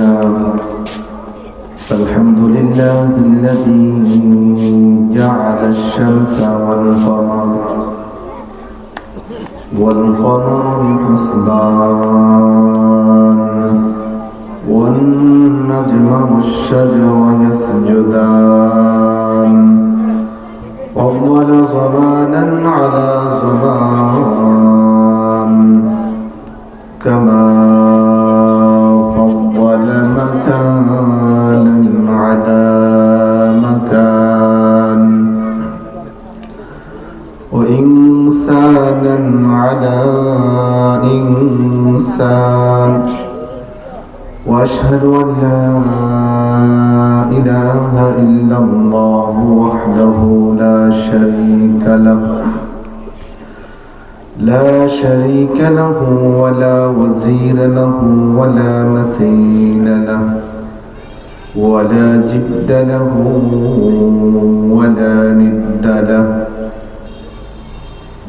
لله الحمد لله الذي جعل الشمس والقمر بحسبان والنجم والشجر يسجدان فضل زمانا على زمان كما فضل مكانا على مكان وإنسانا على إنسان وأشهد أن لا إله إلا الله وحده لا شريك له ولا وزير له ولا مثيل له ولا جد له ولا ند له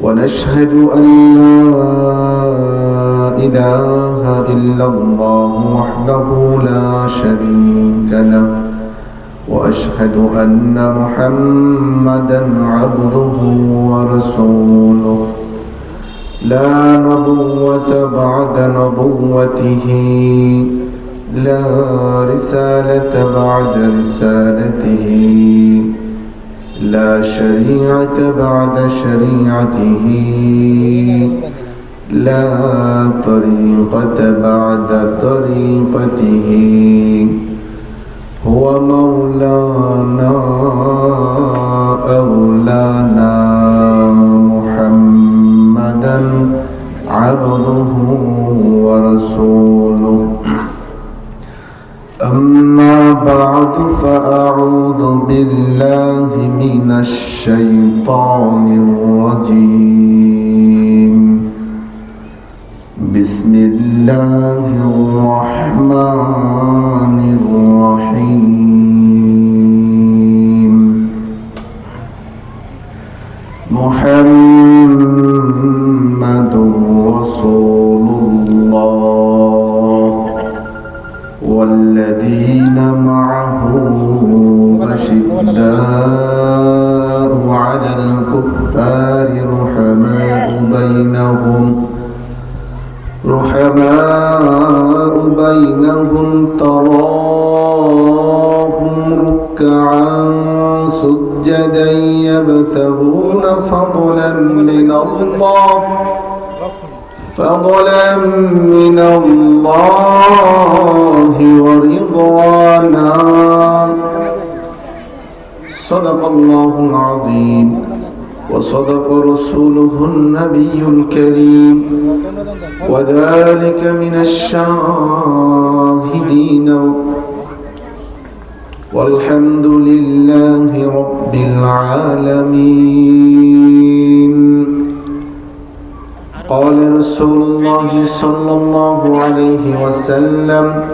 ونشهد أن لا إله إلا الله وحده لا شريك له وأشهد أن محمدا عبده ورسوله لا نبوة بعد نبوته لا رسالة بعد رسالته لا شريعة بعد شريعته لا طريقة بعد طريقته هو مولانا أولانا محمدا عبده ورسوله أما بعد فأعوذ بالله من الشيطان الرجيم بسم الله الرحمن الرحيم محمد رسول الله والذين معه أشداء على الكفار رحماء بينهم تراهم ركعا سجدا يبتغون فضلا من الله ورضوانا صدق الله العظيم وصدق رسوله النبي الكريم وذلك من الشاهدين والحمد لله رب العالمين قال رسول الله صلى الله عليه وسلم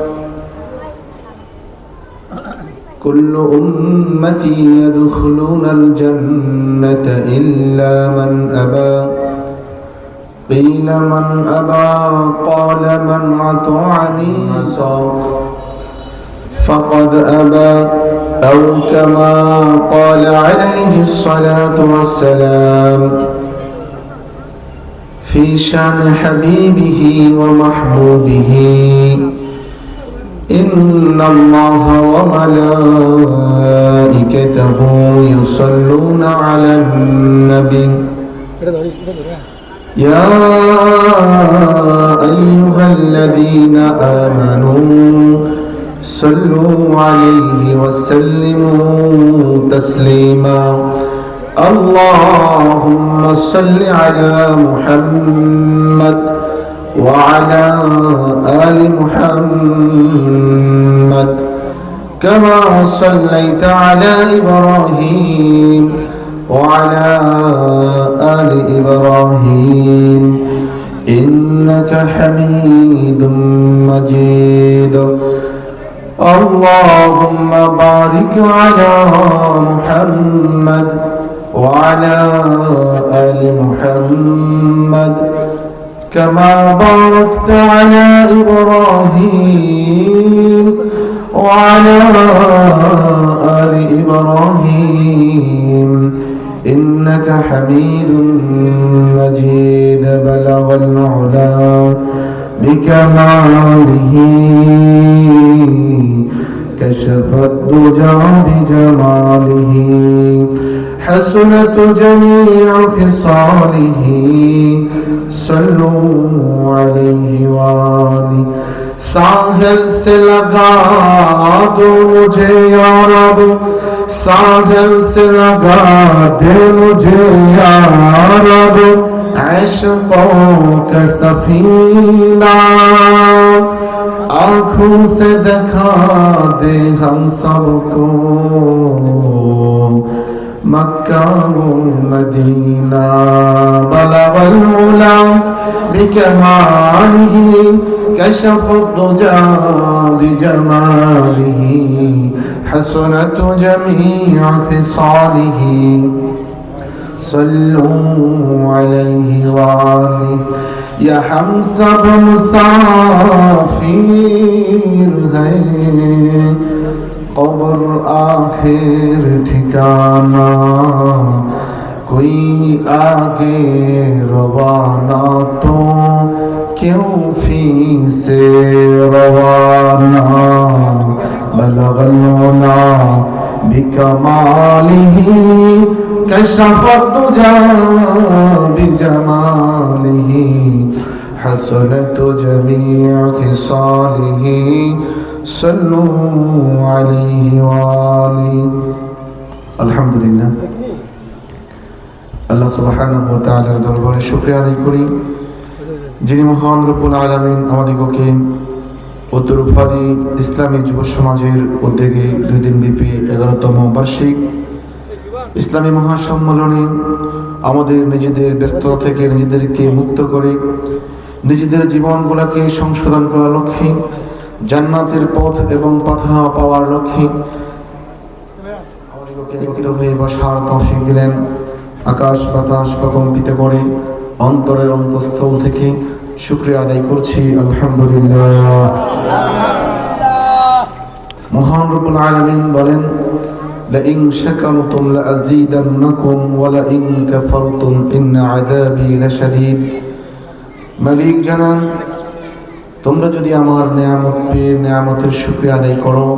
كل أمتي يدخلون الجنة إلا من أبى قيل من أبى قال من أطاعني فقد أبى أو كما قال عليه الصلاة والسلام في شان حبيبه ومحبوبه إن الله وملائكته يصلون على النبي يا أيها الذين آمنوا صلوا عليه وسلموا تسليما اللهم صل على محمد وعلى آل محمد كما صليت على إبراهيم وعلى آل إبراهيم إنك حميد مجيد اللهم بارك على محمد وعلى آل محمد كما باركت على إبراهيم حميد مجيد بلغ العلا بكماله كشف الدجى بجماله حسنت جميع خصاله صلوا عليه وآله साहिल से लगा दो मुझे या रब साहिल से लगा दे मुझे या रब इश्क़ों का सफीना आँखों से दिखा दे हम सबको मक्का व मदीना बलगल उला बिकमालिही كشف الضجى بجماله حسنت جميع خصاله صلوا عليه وآله يا हम सब मुसाफिर हैं कब्र आखिर ठिकाना कोई आगे रवाना तो क्यों फी से रवाना बलगल उला बिकमालिही कशफ दुजा बिजमालिही हसनत जमीअ खिसालिही सल्लु अलैहि वाली। अल्हम्दुलिल्लाह আল্লাহ সুবহানাহু ওয়া তাআলার দরবারে শুকরিয়া আদায় করি যিনি মহান রব্বুল আলামিন আমাদিগকে উত্তরফাদি ইসলামী যুব সমাজের উদ্যোগে 2 দিন ব্যাপী 11তম বার্ষিক ইসলামী মহাসম্মেলনে আমাদের নিজেদের ব্যস্ততা থেকে নিজেদেরকে মুক্ত করে নিজেদের জীবনগুলোকে সংশোধন করার লক্ষ্যে জান্নাতের পথ এবং পাথা পাওয়ার লক্ষ্যে আমাদিগকে একত্রিত হয়ে বসার তৌফিক দিলেন। আকাশ বাতাস প্রকম্পিত করে অন্তরের অন্তঃস্থল থেকে শুকরিয়া আদায় করছি আলহামদুলিল্লাহ। মহান রব্বুল আলামিন বলেন লাইন শাকারতুম লাযীদান্নাকুম ওয়া লাইন কাফারতুম ইন্না আযাবী লাশাদীদ। মালিক জানান তোমরা যদি আমার নিয়ামত পেয়ে নিয়ামতের শুকরিয়া আদায় করো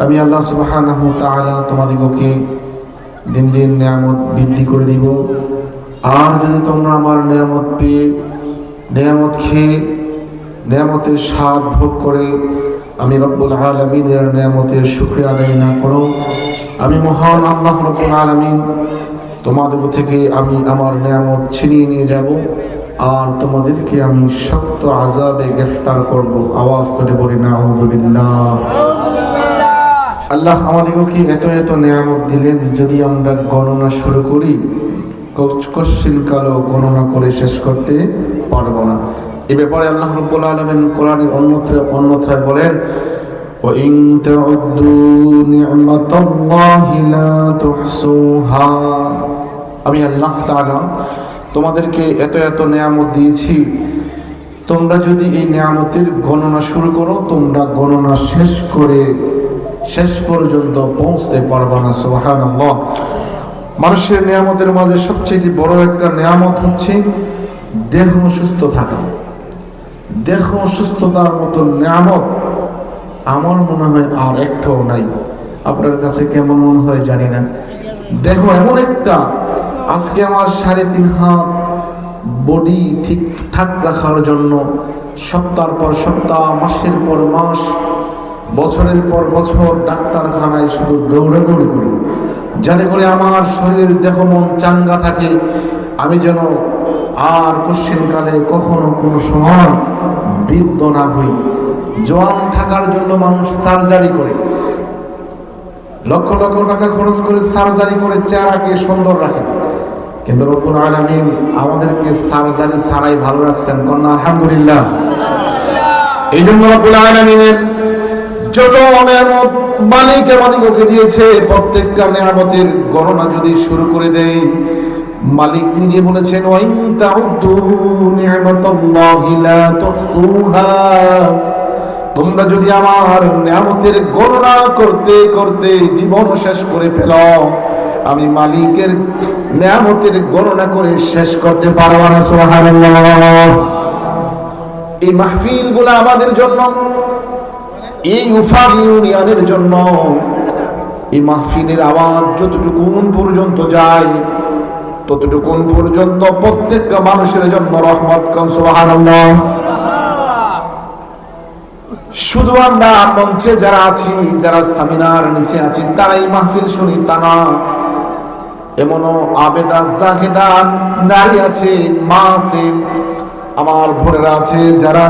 আমি আল্লাহ সুবহানাহু ওয়া তাআলা তোমাদিগকে দিন দিন নিয়ামত বৃদ্ধি করে দিব। আর যদি তোমরা আমার নিয়ামত পেয়ে নিয়ামত খেয়ে নিয়ামতের স্বাদ ভোগ করে আমি রব্বুল আলামিনের নিয়ামতের শুকরিয়া আদায় না করো আমি মহান আল্লাহ রব্বুল আলামিন তোমাদের থেকে আমি আমার নিয়ামত ছিনিয়ে নিয়ে যাব আর তোমাদেরকে আমি শক্ত আযাবে গ্রেফতার করব। আওয়াজ করে বলি নাউযুবিল্লাহ। আল্লাহ আমাদেরকে এত এত নিয়ামত দিলেন যদি আমরা গণনা শুরু করি কোশ্চিন কালো গণনা করে শেষ করতে পারবো না। এই ব্যাপারে আল্লাহ রাব্বুল আলামিন কোরআনের অন্যত্রায় বলেন ওয়া ইন তাউদ্দু নি'মাতাল্লাহি লা তুহসুহা। আমি আল্লাহ তাআলা তোমাদেরকে এত এত নিয়ামত দিয়েছি তোমরা যদি এই নিয়ামতের গণনা শুরু করো তোমরা গণনা শেষ পর্যন্ত পৌঁছতে পারবে না। সুবহানাল্লাহ। মানুষের নিয়ামতের মাঝে সবচেয়ে বড় একটা নিয়ামত হচ্ছে দেহ সুস্থ থাকা। দেহ সুস্থতার মতো নিয়ামত আমার মনে হয় আর একটাও নাই। আপনার কাছে কেমন মনে হয় জানি না। দেহ এমন একটা আজকে আমার 3.5 হাত বডি ঠিকঠাক রাখার জন্য সপ্তাহ পর সপ্তাহ মাসের পর মাস বছরের পর বছর ডাক্তারখানায় শুধু দৌড়াদৌড়ি করি যাতে করে আমার শরীর দেহ মন চাঙ্গা থাকে আমি যেন আর কোশ্চিনকালে কখনো কোনো সময় বৃদ্ধ না হই। জওয়ান থাকার জন্য মানুষ সার্জারি করে লক্ষ লক্ষ টাকা খরচ করে সার্জারি করে চেহারাকে সুন্দর রাখে কিন্তু রব্বুল আলামিন আমাদেরকে সার্জারি ছাড়াই ভালো রাখছেন। কন্যা আলহামদুলিল্লাহ। এই জন্য রব্বুল আলামিনের যত নিয়ামত মালিক আমাদেরকে দিয়েছে প্রত্যেকটা নিয়ামতের গণনা যদি শুরু করে দেই মালিক নিজে বলেছেন ওয়া ইন তাউদ্দু নি'মাতাল্লাহি লা তুহসুহা। তোমরা যদি আমার নিয়ামতের গণনা করতে করতে জীবন শেষ করে ফেলো আমি মালিকের নিয়ামতের গণনা করে শেষ করতে পারবো না। সুবহানাল্লাহ। এই মাহফিলগুলো আমাদের জন্য, এই উফা ইউনিয়নের জন্য এই মাহফিলের আওয়াজ যতটুকুন পর্যন্ত যায় ততটুকুন পর্যন্ত প্রত্যেকটা মানুষের জন্য রহমত। কোন সুবহানাল্লাহ। শুধু আমরা মঞ্চে যারা আছি, যারা সেমিনার নিচে আছি, তারা এই মাহফিল শুনি তা না। এমনও আবেদা জাহেদা নারী আছে, মা আছে, আমার বোনেরা আছে, যারা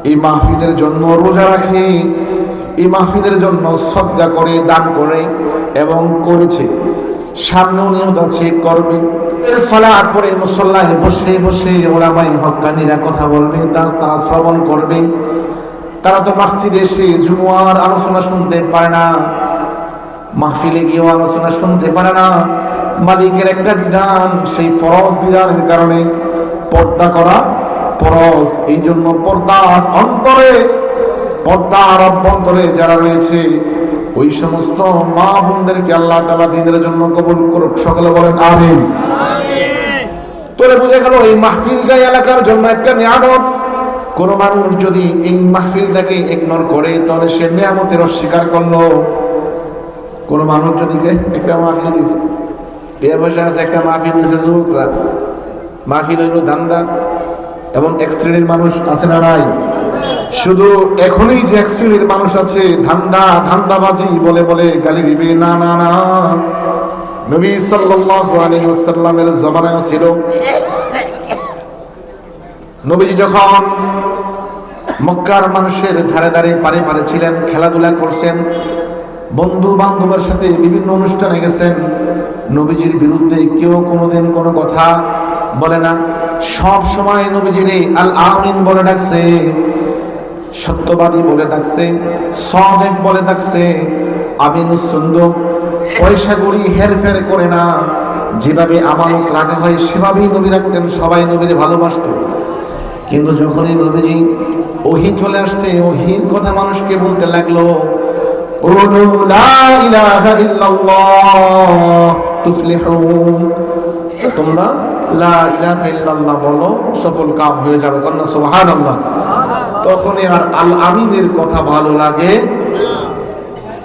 এই মাহফিলের জন্য রোজা রাখে, এই মাহফিলের জন্য সদকা করে, দান করে এবং করেছে, সামনেও নিয়ত আছে করবে। সালাত পড়ে মুসল্লায় বসে বসে ওলামায়ে হক্কানীরা কথা বলবে, তারা শ্রবণ করবে। তারা তো মসজিদে এসে জুমুয়ার আলোচনা শুনতে পারে না, মাহফিলে গিয়েও আলোচনা শুনতে পারে না। মালিকের একটা বিধান, সেই ফরজ বিধানের কারণে পর্দা করা ফরজ। এই জন্য পর্দার অন্তরে, পর্দার অভ্যন্তরে যারা রয়েছে ওই সমস্ত মা বোনদেরকে আল্লাহ তাআলা দ্বীনের জন্য কবুল করুক। সকলে বলেন আমিন। তোরে বুঝে গেল এই মাহফিলটা এলাকার জন্য একটা নিয়ামত। কোন মানুষ যদি এই মাহফিলটাকে ইগনোর করে তাহলে সে নিয়ামতের অস্বীকার করলো। কোন মানুষ যদি একটা মাহফিল দিছে, বসে আছে, একটা মাহফিল দিছে যুবকরা, মাহফিল হইল ধান্দা, এবং এক শ্রেণীর মানুষ আছে না নাই? শুধু এখনই যে এক শ্রেণীর মানুষ আছে ধান্দাবাজি বলে বলে গালি দিবে, না না না। নবী সাল্লাল্লাহু আলাইহি ওয়াসাল্লামের জমানায় ছিল, নবীজি যখন মক্কার মানুষের ধারে ধারে পারে পারে ছিলেন, খেলাধুলা করছেন, বন্ধু বান্ধবের সাথে বিভিন্ন অনুষ্ঠানে গেছেন, নবীজির বিরুদ্ধে কেউ কোনোদিন কোনো কথা বলে না। সব সময় নবীজিরে আল আমিন বলে ডাকছে, সত্যবাদী বলে ডাকছে, সাদেক বলে ডাকছে, আমিনুস সুন্দর। পয়সা করি হেরফের করে না, যেভাবে আমানত রাখা হয় সেভাবেই নবী রাখতেন। সবাই নবীরে ভালোবাসতো। কিন্তু যখনই নবীজি ওহী চলে আসছে, ওহীর কথা মানুষকে বলতে লাগলো, লা ইলাহা ইল্লাল্লাহ তুফলিহুন, তোমরা লা ইলাহা ইল্লাল্লাহ বলো, সফল কাম হয়ে যাবে। কন্যা সুবহানাল্লাহ। তখনই আর আল আমিনের কথা ভালো লাগে।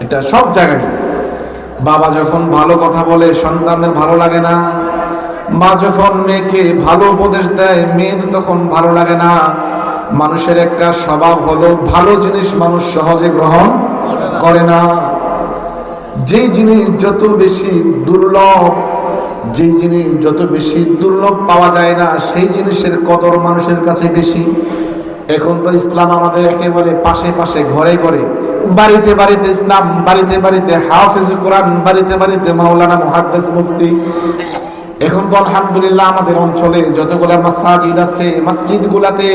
এটা সব জায়গায় বাবা যখন ভালো কথা বলে সন্তানের ভালো লাগে না, মা যখন মেয়েকে ভালো উপদেশ দেয় মেয়ের তখন ভালো লাগে না। মানুষের একটা স্বভাব হলো ভালো জিনিস মানুষ সহজে গ্রহণ করে না। যেই জিনিস যত বেশি দুর্লভ, যেই জিনিস যত বেশি দুর্লভ পাওয়া যায় না, সেই জিনিসের কদর মানুষের কাছে বেশি। এখন তো ইসলাম আমাদের একেবারে পাশে পাশে, ঘরে ঘরে, বাড়িতে বাড়িতে ইসলাম, বাড়িতে বাড়িতে হাফেজ কোরআন, বাড়িতে বাড়িতে মাওলানা মুহাদ্দিস মুফতি। এখন তো আলহামদুলিল্লাহ আমাদের অঞ্চলে যতগুলা মাসাজিদ আছে, মসজিদগুলাতে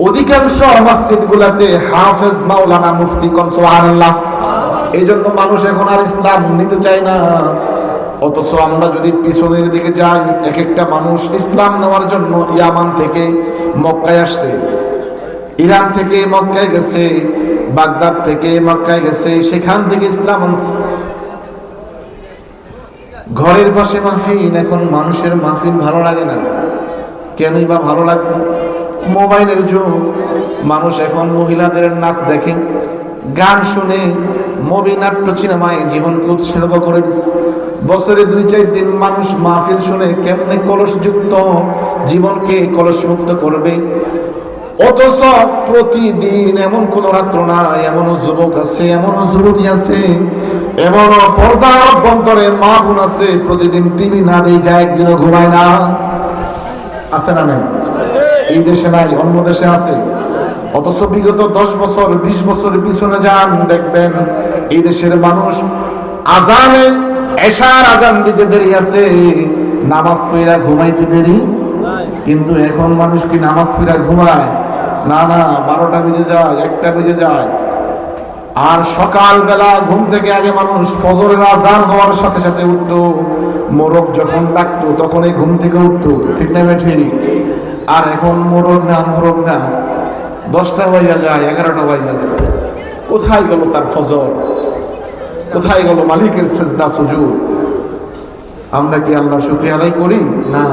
অধিকাংশ মসজিদগুলাতে হাফেজ মাওলানা মুফতি। কোন সুবহানাল্লাহ। এই জন্য মানুষ এখন আর ইসলাম নিতে চায় না। অথচ আমরা যদি পিছনের দিকে যাই, এক একটা মানুষ ইসলাম নেওয়ার জন্য ইয়ামান থেকে মক্কায় আসছে, ইরান থেকে মক্কায় গেছে, বাগদাদ থেকে মক্কায় গেছে, সেখান থেকে ইসলাম আনছে। ঘরের পাশে মাহফিল, এখন মানুষের মাহফিল ভালো লাগে না। কেনই বা ভালো লাগবে? মোবাইলের যুগ, মানুষ এখন মহিলাদের নাচ দেখে, গান শুনে, মুভি, নাট্য, সিনেমায় জীবনকে উৎসর্গ করে দিচ্ছে। বছরে 2-4 দিন মানুষ মাহফিল শুনে কেমনে কলসযুক্ত জীবনকে কলসমুক্ত করবে। অথচ প্রতিদিন এমন কোন রাত্র নাই, এমন যুবক আছে, এমন যুবতী আছে, এমন পর্দার অভ্যন্তরে মা বোন আছে, প্রতিদিন টিভি না দেখে একদিনও ঘুমায় না। আছে না নাই? এই দেশে নাই, অন্য দেশে আছে। অথচ বিগত 10 বছর 20 বছর পিছনে যান, দেখবেন এই দেশের মানুষ আজানে, এশার আজান দিতে দেরি আছে, নামাজ পড়া ঘুমাইতে দেরি। কিন্তু এখন মানুষ কি নামাজ পড়া ঘুমায়? না না, 12টা বেজে যায়, 1টা বেজে যায়। আর সকালবেলা ঘুম থেকে আগে মানুষ ফজরের আজান হওয়ার সাথে সাথে উঠতো, মোরগ যখন ডাকতো তখনই ঘুম থেকে উঠতো। ঠিক না ঠিক? আর এখন মোরগ না 10টা বাজে যায়, 11টা বাজে যায়। কোথায় গেল তার ফজর? কোথায় গেল মালিকের সেজদা সুজুদ? আমরা কি আল্লাহর শুকরিয়া আদায় করি না?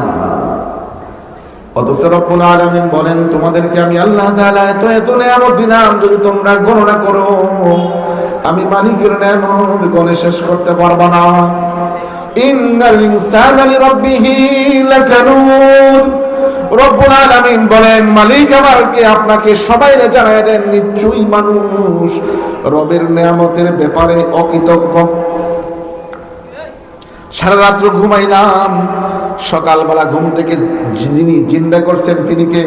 অথচ রব্বুল আলামিন বলেন, তোমাদেরকে আমি আল্লাহ তাআলা এত এত নিয়ামত দিলাম, যদি তোমরা গণনা করো আমি মালিকের নিয়ামত গণে শেষ করতে পারবো না। ইন্নাল ইনসানা লিরাব্বিহি লাকানুদ। রব্বুল আলামিন বলেন, মালিক আমাকে আপনাকে সবাইরে জানায় দেন, নিশ্চয়ই মানুষ রবের নিয়ামতের ব্যাপারে অকৃতজ্ঞ। সারা রাত্র ঘুমাইলাম, সকালবেলা ঘুম থেকে যিনি জিন্দা করছেন তিনি কে?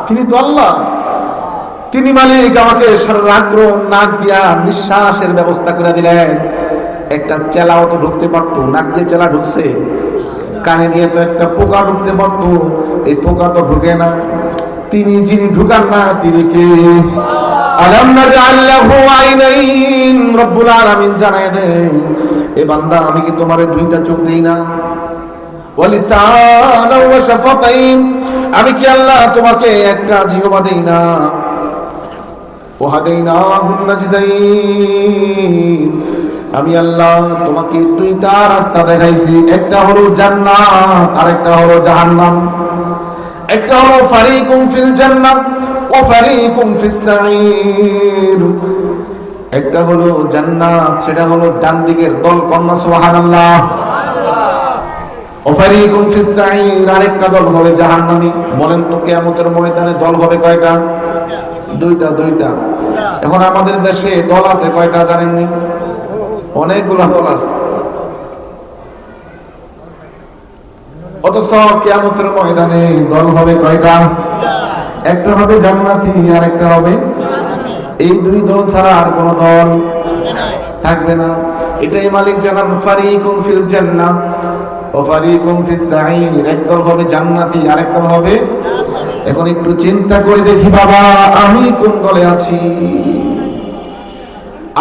তিনি তো আল্লাহ। তিনি মালিক, আমাকে সারা রাত্র নাক দিয়া নিঃশ্বাসের ব্যবস্থা করে দিলেন। একটা চেলাও তো ঢুকতে পারতো, নাক দিয়ে চেলা ঢুকছে, কানে দিয়ে তো একটা পোকা ঢুকতে পারতো, এই পোকা তো ঢুকে না। তিনি যিনি ঢুকান না তিনি কে? আলাম নাজআল লাহু আইনাইন। রব্বুল আলামিন জানায় দেন, এ বান্দা আমি কি তোমারে দুইটা চোখ দেই না? ওয়া লিসানা ওয়া শাফাতাইন। আমি কি আল্লাহ তোমাকে একটা জিহ্বা দেই না? ওয়া হাদাইনাহুন নাজদাইন। আমি আল্লাহ তোমাকে দুইটা রাস্তা দেখাইছি, একটা হলো জান্নাত আর একটা হলো জাহান্নাম। একটা হলো ফারিকুম ফিল জান্নাত ওয়া ফারিকুম ফিস সাঈর। একটা হলো জান্নাত, সেটা হলো ডান দিকের দল, কন্যা সুবহানাল্লাহ। ওয়া ফারিকুম ফিস সাঈর, আরেকটা দল হবে জাহান্নামী। বলেন তো কিয়ামতের ময়দানে দল হবে কয়টা? দুইটা। এখন আমাদের দেশে দল আছে কয়টা জানেননি? অনেকগুলো দল আছে। অথচ কিয়ামতের ময়দানে দল হবে কয়টা? একটা হবে জান্নাতি আর একটা হবে, এই দুই দল ছাড়া আর কোন দল থাকবে না। এটাই মালিক জানান, ফারিকুম ফিল জান্নাহ ওয়া ফারিকুম ফিস সাঈর। এক দল হবে জান্নাতি আর এক দল হবে। এখন একটু চিন্তা করে দেখি বাবা, আমি কোন দলে আছি?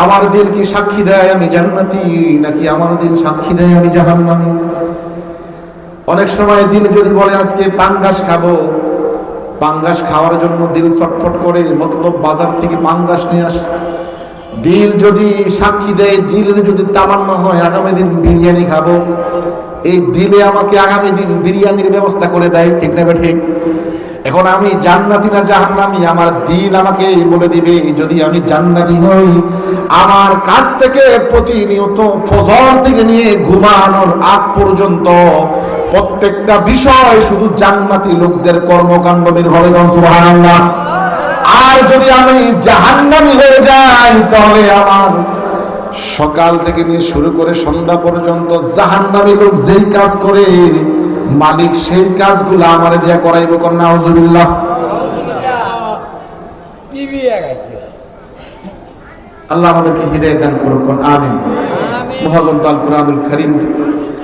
আমার দিল কি সাক্ষী দেয় আমি জান্নাতি, নাকি আমার দিল সাক্ষী দেয় আমি জাহান্নামী? অনেক সময় দিল যদি বলে আজকে পাঙ্গাস খাবো, পাঙ্গাস খাওয়ার জন্য দিল ছটফট করে, মতলব বাজার থেকে পাঙ্গাস নিয়ে আসে। দিল যদি সাক্ষী দেয়, দিলের যদি তামান্না হয় আগামী দিন বিরিয়ানি খাবো, এই দিলে আমাকে আগামী দিন বিরিয়ানির ব্যবস্থা করে দেয়, ঠিক না ঠিক? এখন আমি জান্নাতি না জাহান্নামী, আমার দিল আমাকে বলে দিবে। যদি আমি জান্নাতি হই, আমার কাছ থেকে প্রতিনিয়ত ফজর থেকে নিয়ে ঘুমানোর আগ পর্যন্ত প্রত্যেকটা বিষয় শুধু জান্নাতি লোকদের কর্মকাণ্ড বের হবে, সুবহানাল্লাহ। আর যদি আমি জাহান্নামী হয়ে যাই, তাহলে আমার সকাল থেকে নিয়ে শুরু করে সন্ধ্যা পর্যন্ত জাহান্নামী লোক যেই কাজ করে, মালিক সেই কাজগুলো আমারে দিয়া করাইব। কন্যা আউযুবিল্লাহ। আল্লাহ আমাদেরকে হিদায়াত দান করুন, আমিন। মহাগ্রন্থ আল কুরআনুল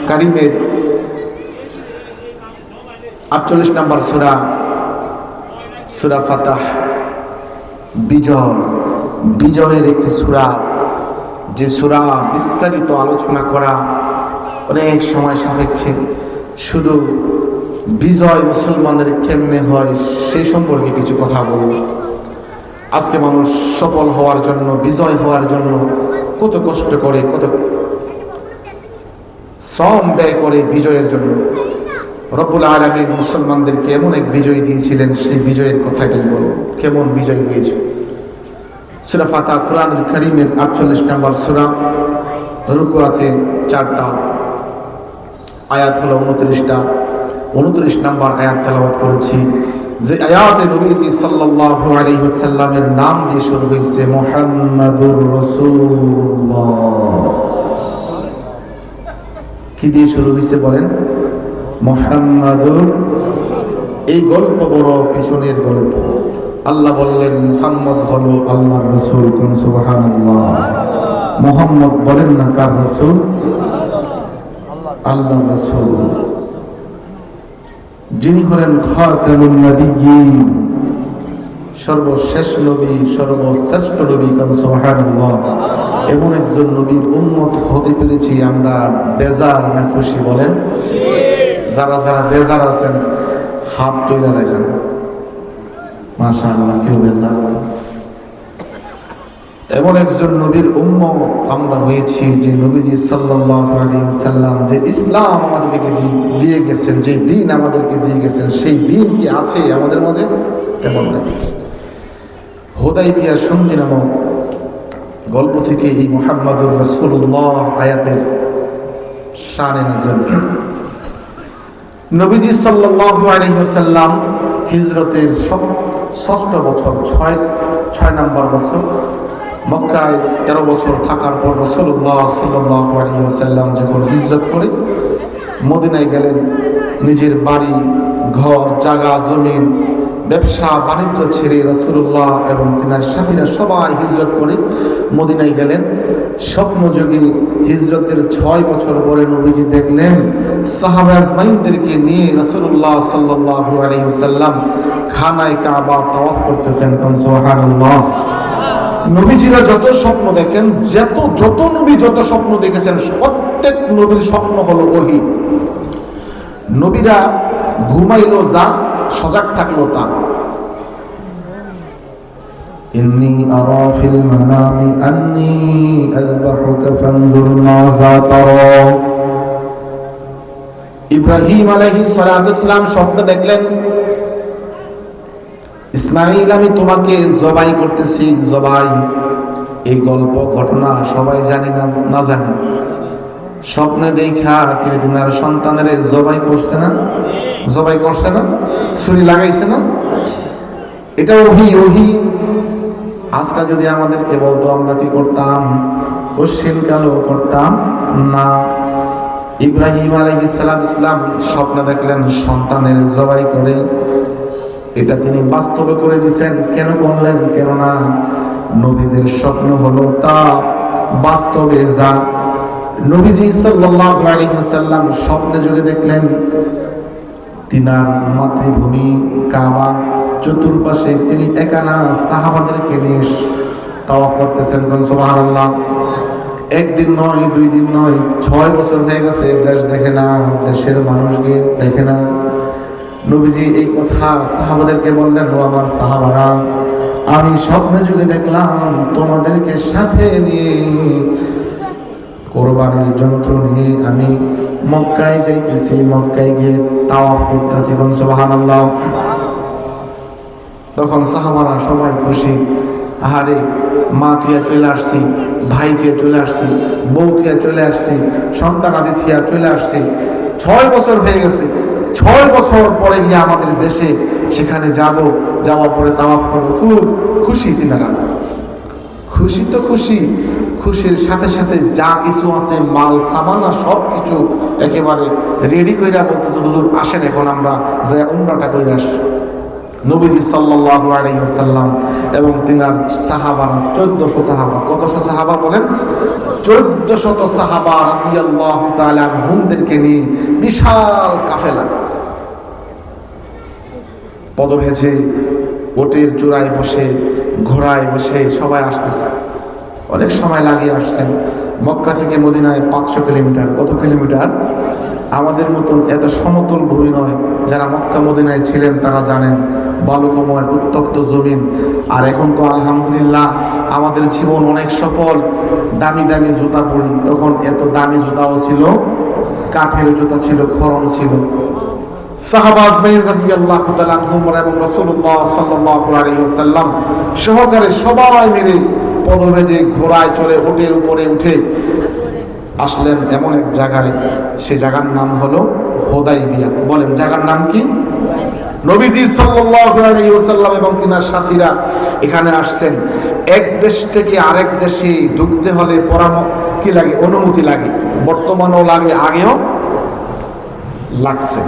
কারীমের 48 নম্বর সূরা, সূরা ফাতহ, বিজয়ের একটি সূরা, যে সূরা বিস্তারিত আলোচনা করা অনেক সময় সাপেক্ষে। শুধু বিজয় মুসলমানদের কেমনে হয় সেই সম্পর্কে কিছু কথা বলব। আজকে মানুষ সফল হওয়ার জন্য, বিজয় হওয়ার জন্য কত কষ্ট করে, কত শ্রম ব্যয় করে বিজয়ের জন্য। রব্বুল আলামিন মুসলমানদেরকে এমন এক বিজয় দিয়েছিলেন, সেই বিজয়ের কথাটাই বলব, কেমন বিজয় হয়েছে। সূরা ফাতহ কুরআনুল কারীমের 48 নম্বর সূরা, রুকু আছে 4টা, আয়াত হলো 29টা। 29 নম্বর আয়াত তেলাওয়াত করেছি, যে আয়াতে নবীজি সাল্লাল্লাহু আলাইহি ওয়াসাল্লামের নাম দিয়ে শুরু হয়েছে, মুহাম্মাদুর রাসূলুল্লাহ। কি দিয়ে শুরু হয়েছে বলেন? মুহাম্মাদুর। এই গল্প বড় পিছনের গল্প। আল্লাহ বললেন মুহাম্মদ হলো আল্লাহর রাসূল, কোন সুবহানাল্লাহ। মুহাম্মদ বলেন না কার রাসূল? আল্লাহর রাসূল, যিনি হলেন খাতামুন নবিয়্যিন, সর্বশেষ নবী, সর্বশ্রেষ্ঠ নবী, কোন সুবহানাল্লাহ। এমন একজন নবীর উম্মত হতে পেরেছি আমরা বেজার না খুশি বলেন? যারা যারা বেজার আছেন হাত তুলে দেখেন, মাশাআল্লাহ, কেউ বেজার। এমন একজন নবীর উম্মত আমরা হয়েছি যে নবীজি সাল্লাল্লাহু আলাইহি ওয়াসাল্লাম যে ইসলাম আমাদেরকে দিয়ে গেছেন, যে দিন আমাদেরকে দিয়ে গেছেন, সেই দিন কি আছে আমাদের মাঝে? তেমন না। হুদাইবিয়ার সন্ধি নামক গল্প থেকে এই মুহাম্মাদুর রাসূলুল্লাহ আয়াতের শানে নাযিল। নবীজি সাল্লাল্লাহু আলাইহি ওয়াসাল্লাম হিজরতের ৬ষ্ঠ বছর, ৬ নম্বর বছর, মক্কায় ১৩ বছর থাকার পর রাসূলুল্লাহ সাল্লাল্লাহু আলাইহি ওয়াসাল্লাম যখন হিজরত করে মদিনায় গেলেন, নিজের বাড়ি ঘর জায়গা জমিন ব্যবসা বাণিজ্য ছেড়ে রাসূলুল্লাহ এবং তিনার সাথীরা সবাই হিজরত করে মদিনায় গেলেন। স্বপ্নযোগে হিজরতের ৬ বছর পরে নবীজি দেখলেন সাহাবা আজমাইনদেরকে নিয়ে রাসূলুল্লাহ সাল্লাল্লাহু আলাইহি ওয়াসাল্লাম খানায় কাবা তাওয়াফ করতেছেন। সুবহানাল্লাহ। নবীজিরা যত স্বপ্ন দেখেন, যত নবী যত স্বপ্ন দেখেছেন, প্রত্যেক নবীর স্বপ্ন হলো ওহী। নবীরা ঘুমাইলো যা, সজাগ থাকলো তা। ইন্নী আরা ফিল মানামি আন্নী আযবাহুকা ফানজুর মাযা তারা। ইব্রাহিম আলাইহিস সালাতু ওয়াস সালাম স্বপ্ন দেখলেন, ইসমাইল আমি তোমাকে জবাই করতেছি। জবাই এই গল্প ঘটনা সবাই জানি না জানি, স্বপ্নে দেখা তিনি তিনার সন্তানের জবাই করছে না, ছুরি লাগাইছে না। এটা ওহী। আজকে যদি আমাদেরকে বলতো আমরা কি করতাম? কোশ্চেন কালো করতাম না। ইব্রাহিম আলাইহিস সালাতু ওয়াস সালাম স্বপ্নে দেখলেন সন্তানের জবাই করে, এটা তিনি বাস্তবে করে দিয়েছেন। কেন করলেন? কেননা নবীদের স্বপ্ন হলো তা বাস্তবে যা। নবীজি সাল্লাল্লাহু আলাইহি ওয়াসাল্লাম স্বপ্নে যোগে দেখলেন তিনার মাতৃভূমি কাবা, চতুর্পাশে তিনি একানা সাহাবাদেরকে নিয়ে তাওয়াফ করতেছেন। সুবহানাল্লাহ। একদিন নয়, 2 দিন নয়, 6 বছর হয়ে গেছে দেশ দেখে না, দেশের মানুষকে দেখে না। নবীজি এই কথা সাহাবাদেরকে বললেন, ও আমার সাহাবারা, আমি স্বপ্নে যুগে দেখলাম তোমাদেরকে সাথে নিয়ে কোরবানির যন্ত্র নিয়ে আমি মক্কায় যাইতেছি, মক্কায় গিয়ে তাওয়াফ করতেছি। সুবহানাল্লাহ। তখন সাহাবারা সবাই খুশি, আহারে মা থুয়া চলে আসছি, ভাই থুয়া চলে আসছি, বউ থুয়া চলে আসছি, সন্তান আদি থুয়া চলে আসছি। 6 বছর হয়ে গেছে, 6 বছর পরে গিয়ে আমাদের দেশে সেখানে যাওয়ার পরে তাওয়াফ করবো। খুব খুশি তিনারা। খুশি তো খুশির সাথে সাথে যা কিছু আছে মাল সামানা সব কিছু একেবারে রেডি কইরা বলতেছে, হুজুর আসেন এখন আমরা যাই উমরাটা কইরা আসি। নবীজি সাল্লাল্লাহু আলাইহি ওয়াসাল্লাম এবং তিনার সাহাবারা 1400 সাহাবা। কতশো সাহাবা বলেন? 1400 সাহাবা রাদিয়াল্লাহু তাআলা আনহুমদেরকে নিয়ে বিশাল কাফেলা পদভেজে ওটের চূড়ায় বসে, ঘোড়ায় বসে সবাই আসতেছে। অনেক সময় লাগিয়ে আসছেন। মক্কা থেকে মদিনায় 500 কিলোমিটার। কত কিলোমিটার? আমাদের মতন এত সমতল ভূমি নয়। যারা মক্কা মদিনায় ছিলেন তারা জানেন, বালুকময় উত্তপ্ত জমিন। আর এখন তো আলহামদুলিল্লাহ আমাদের জীবন অনেক সফল, দামি দামি জুতা পরি। তখন এত দামি জুতাও ছিল, কাঠের জুতা ছিল, খরম ছিল। সাহাবা আজমাইন রাদিয়াল্লাহু তাআলা আনহুম এবং রাসূলুল্লাহ সাল্লাল্লাহু আলাইহি ওয়াসাল্লাম সহকারে সবাই মিলে পদবেজে ঘোড়ায় চড়ে ওটের উপরে উঠে আসলেন এমন এক জায়গায়, সে জায়গার নাম হলো হুদাইবিয়া। বলেন জায়গার নাম কি? নবীজি সাল্লাল্লাহু আলাইহি ওয়াসাল্লাম এবং তিনার সাথীরা এখানে আসছেন। এক দেশ থেকে আরেক দেশে ঢুকতে হলে কি লাগে? অনুমতি লাগে। বর্তমানেও লাগে, আগেও লাগছে।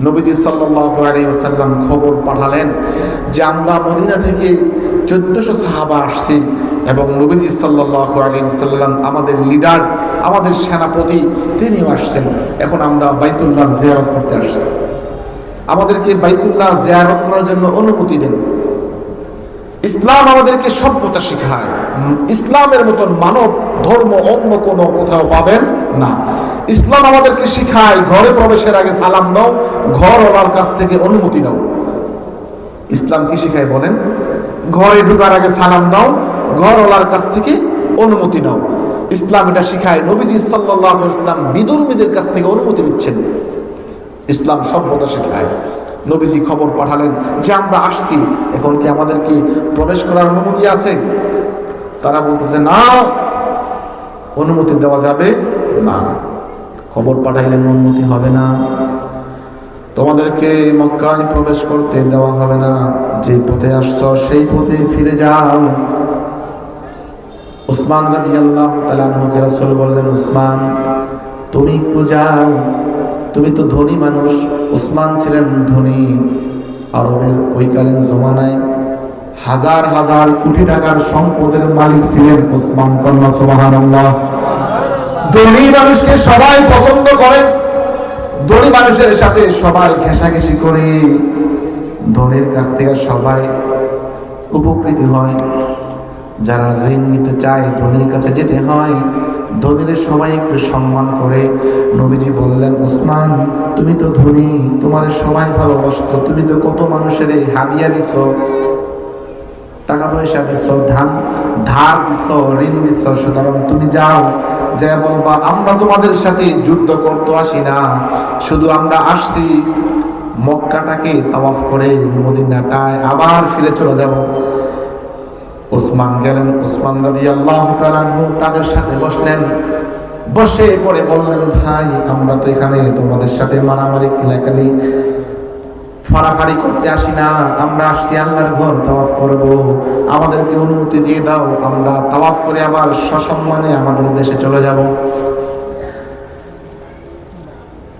নবীজি সাল্লাল্লাহু আলাইহি ওয়াসাল্লাম খবর পাঠালেন যে আমরা মদিনা থেকে 1400 সাহাবা আসছি এবং নবীজি সাল্লাল্লাহু আলাইহি ওয়াসাল্লাম আমাদের লিডার, আমাদের সেনাপতি, তিনিও আসছেন। এখন আমরা বাইতুল্লাহ জিয়ারত করতে আসছি, আমাদেরকে বাইতুল্লাহ জিয়ারত করার জন্য অনুমতি দেন। ইসলাম আমাদেরকে সভ্যতা শেখায়। ইসলামের মতন মানব ধর্ম অন্য কোনো কোথাও পাবেন না। ইসলাম আমাদেরকে শিখায় ঘরে প্রবেশের আগে সালাম দাও, ঘর ওনার কাছ থেকে অনুমতি দাও। ইসলাম কি শিখায় বলেন? ঘরে ঢোকার আগে সালাম দাও, ঘরওয়ালার কাছ থেকে অনুমতি নাও। ইসলাম এটা শিখায়। নবীজি সাল্লাল্লাহু আলাইহি ওয়াসাল্লাম বিদুর্মীদের কাছ থেকে অনুমতি নিচ্ছেন। ইসলাম সভ্যতা শেখায়। নবীজি খবর পাঠালেন যে আমরা আসছি, এখন কি আমাদের কি প্রবেশ করার অনুমতি আছে? তারা বলতেছে না, অনুমতি দেওয়া যাবে না। খবর পাঠাইলেন অনুমতি হবে না, তোমাদেরকে মক্কায় প্রবেশ করতে দেওয়া হবে না, যে পথে আসছো সেই পথে ফিরে যাও। উসমান রাদিয়াল্লাহু তাআলা আনহুকে রাসূল বললেন, উসমান তুমি একটু যাও, তুমি তো ধনী মানুষ। উসমান ছিলেন ধনী, আরবের ওইকালীন জমানায় হাজার হাজার কোটি টাকার সম্পদের মালিক ছিলেন উসমান। কন্যা সুবহানাল্লাহ। ধনী মানুষকে সবাই পছন্দ করে, ধনী মানুষের সাথে সবাই ঘেঁষাঘেঁষি করে, ধনীর কাছ থেকে সবাই উপকৃত হয়। যারা ঋণ নিতে চায় ধনীর কাছে যেতে হয়, ধনীর সবাই একটু সম্মান করে। নবীজি বললেন, উসমান তুমি তো ধনী, তোমার সবাই ভালোবাসতো, তুমি তো কত মানুষের হাদিয়া দিছ, টাকা পয়সা দিছ, ধার দিছ, ঋণ দিছ, সুতরাং তুমি যাও, যা বলবা আমরা তোমাদের সাথে যুদ্ধ করতে আসি না, শুধু আমরা আসছি মক্কাটাকে তাওয়াফ করে মদিনাটায় আবার ফিরে চলে যাব। উসমান গেলেন। উসমান রাদিয়াল্লাহু তাআলা আনহু তাদের সাথে বসলেন। বসে পরে বললেন, ভাই আমরা তো এখানে তোমাদের সাথে মারামারি খেলাখালি ফাড়াফাড়ি করতে আসি না, আমরা আসছি আল্লাহর ঘর তাওয়াফ করব, আমাদেরকে অনুমতি দিয়ে দাও, আমরা তাওয়াফ করে আবার সসম্মানে আমাদের দেশে চলে যাব।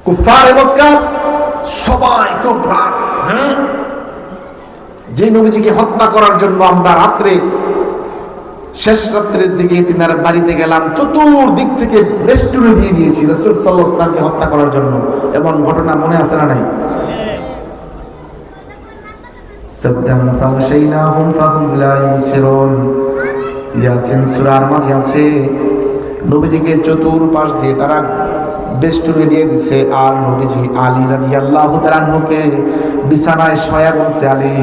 কুফারে মক্কা সবাই খুব রাগ, যে নবীজিকে হত্যা করার জন্য আমরা রাত্রে শেষ রাত্রের দিকে তিনার বাড়িতে গেলাম, চতুর্দিক থেকে বেষ্টনী দিয়ে দিয়েছি রাসূল সাল্লাল্লাহু আলাইহি ওয়াসাল্লামকে হত্যা করার জন্য। এমন ঘটনা মনে আছে না নাই? সাদ্দাম ফাগশাইনাহুম ফাহুম লা ইউবসিরুন, ইয়াসিন সূরার মাঝে আছে নবীজিকে চতুর্পাশ দিয়ে তারা বেষ্টনী দিয়ে দিছে। আর নবীজি আলী রাদিয়াল্লাহু তাআলা আনহুকে বিছানায় শোয়া বলছে, আলী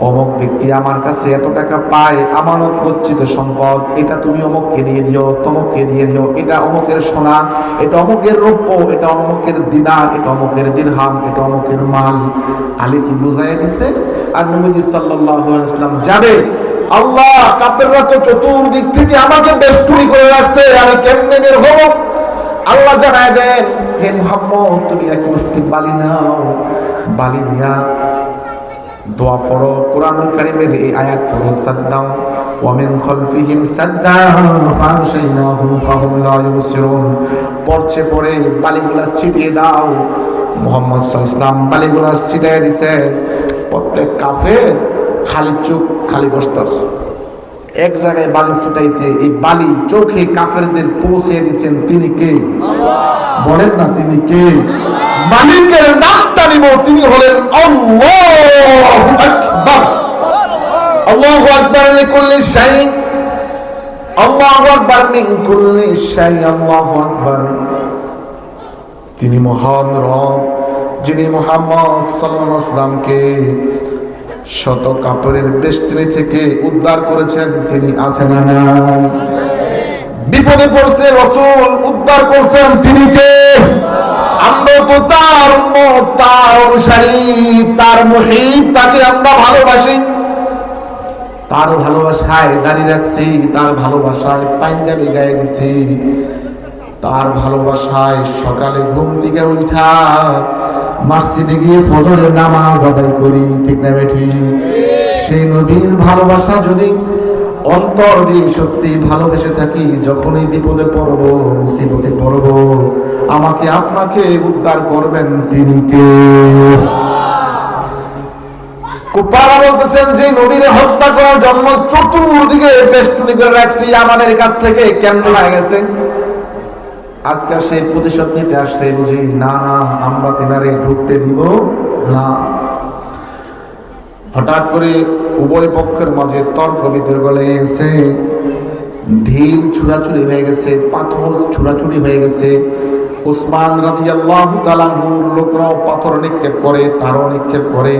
অমুক ব্যক্তি আমার কাছে এত টাকা পায়, আমানত গচ্ছিত সম্পদ, এটা তুমি অমুককে দিয়ে দিও, তমুককে দিয়ে দিও, এটা অমুকের সোনা, এটা অমুকের রৌপ্য, এটা অমুকের দিনার, এটা অমুকের দিরহাম, এটা অমুকের মাল। আলী কি বুঝাইয়া দিছে। আর নবীজি সাল্লাল্লাহু আলাইহি ওয়াসাল্লাম যাবে, আল্লাহ কাফেররা তো চতুর্দিক থেকে আমাকে বেষ্টনী করে রাখছে, আমি কেমনে বের হব? আল্লাহ জানায় দেন, হে মুহাম্মদ তুমি এক মুষ্টি বালি নাও, বালি নিয়া দোয়া পড়ো, কুরআনুল কারীমের এই আয়াত পড়ো, সাদ্দাও ওয়া মিন খালফিহিম সাদ্দা ফাগশাইনাহুম ফাহুম লা ইউবসিরুন। পড়ছে পড়ে বালিগুলা ছিটিয়ে দাও। মুহাম্মদ সাল্লাল্লাহু আলাইহি ওয়াসাল্লাম বালিগুলা ছিটিয়ে দিয়েছে। প্রত্যেক কাফের খালি চোখ খালি বসতাছে, এক জায়গায় বালি ছুটাইছে, এই বালি চোখে কাফেরদের পৌঁছে দিয়েছেন। তিনি কে? বলেন না তিনি কে? মালিকের নামটা নিব, তিনি হলেন আল্লাহু আকবার। আল্লাহু আকবার লিকুল্লি শাই, আল্লাহু আকবার মিন কুল্লি শাই, আল্লাহু আকবার। তিনি মহান রব, যিনি মুহাম্মদ সাল্লাল্লাহু আলাইহি ওয়াসাল্লামকে শত কাপড়ের বেষ্টনী থেকে উদ্ধার করেছেন, তিনি আছেন না নাই? বিপদে পড়ছে রাসূল উদ্ধার করছেন, তিনি কে? আমরা তো তার উম্মত, তার অনুসারী, তার মুহিব, তাকে আমরা ভালোবাসি। তার ভালোবাসায় দাঁড়িয়ে রাখছি, তার ভালোবাসায় পাঞ্জাবি গায়ে দিছি, তার ভালোবাসায় সকালে ঘুম থেকে উঠা মসজিদে গিয়ে ফজরের নামাজ আদায় করি, ঠিক না বেঠি? সেই নবীর ভালোবাসা যদি অন্তর দিয়ে সত্যি ভালোবেসে থাকি, যখনই বিপদে পড়ব, মুসিবতে পড়ব, আমাকে আপনাকে উদ্ধার করবেন, তিনি কে? কুফাররা বলতেছেন যে নবীরে হত্যা করার জন্য চতুর্দিকে বেষ্টনী করে রাখছি, আমাদের কাছ থেকে কেমন হয়ে গেছে? আজকে সেই প্রতিশোধ নিতে আসছে, বুঝি না না আমরা তিনারে ঢুকতে দিব না। হঠাৎ করে উভয় পক্ষের মাঝে তর্ক বিতর্ক লেগে গেছে, ঢিল ছুড়াছুড়ি হয়ে গেছে, পাথর ছুড়াছুড়ি হয়ে গেছে। উসমান রাদিয়াল্লাহু তাআলা আনহুর লোকরাও পাথর নিক্ষেপ করে, তারও নিক্ষেপ করে।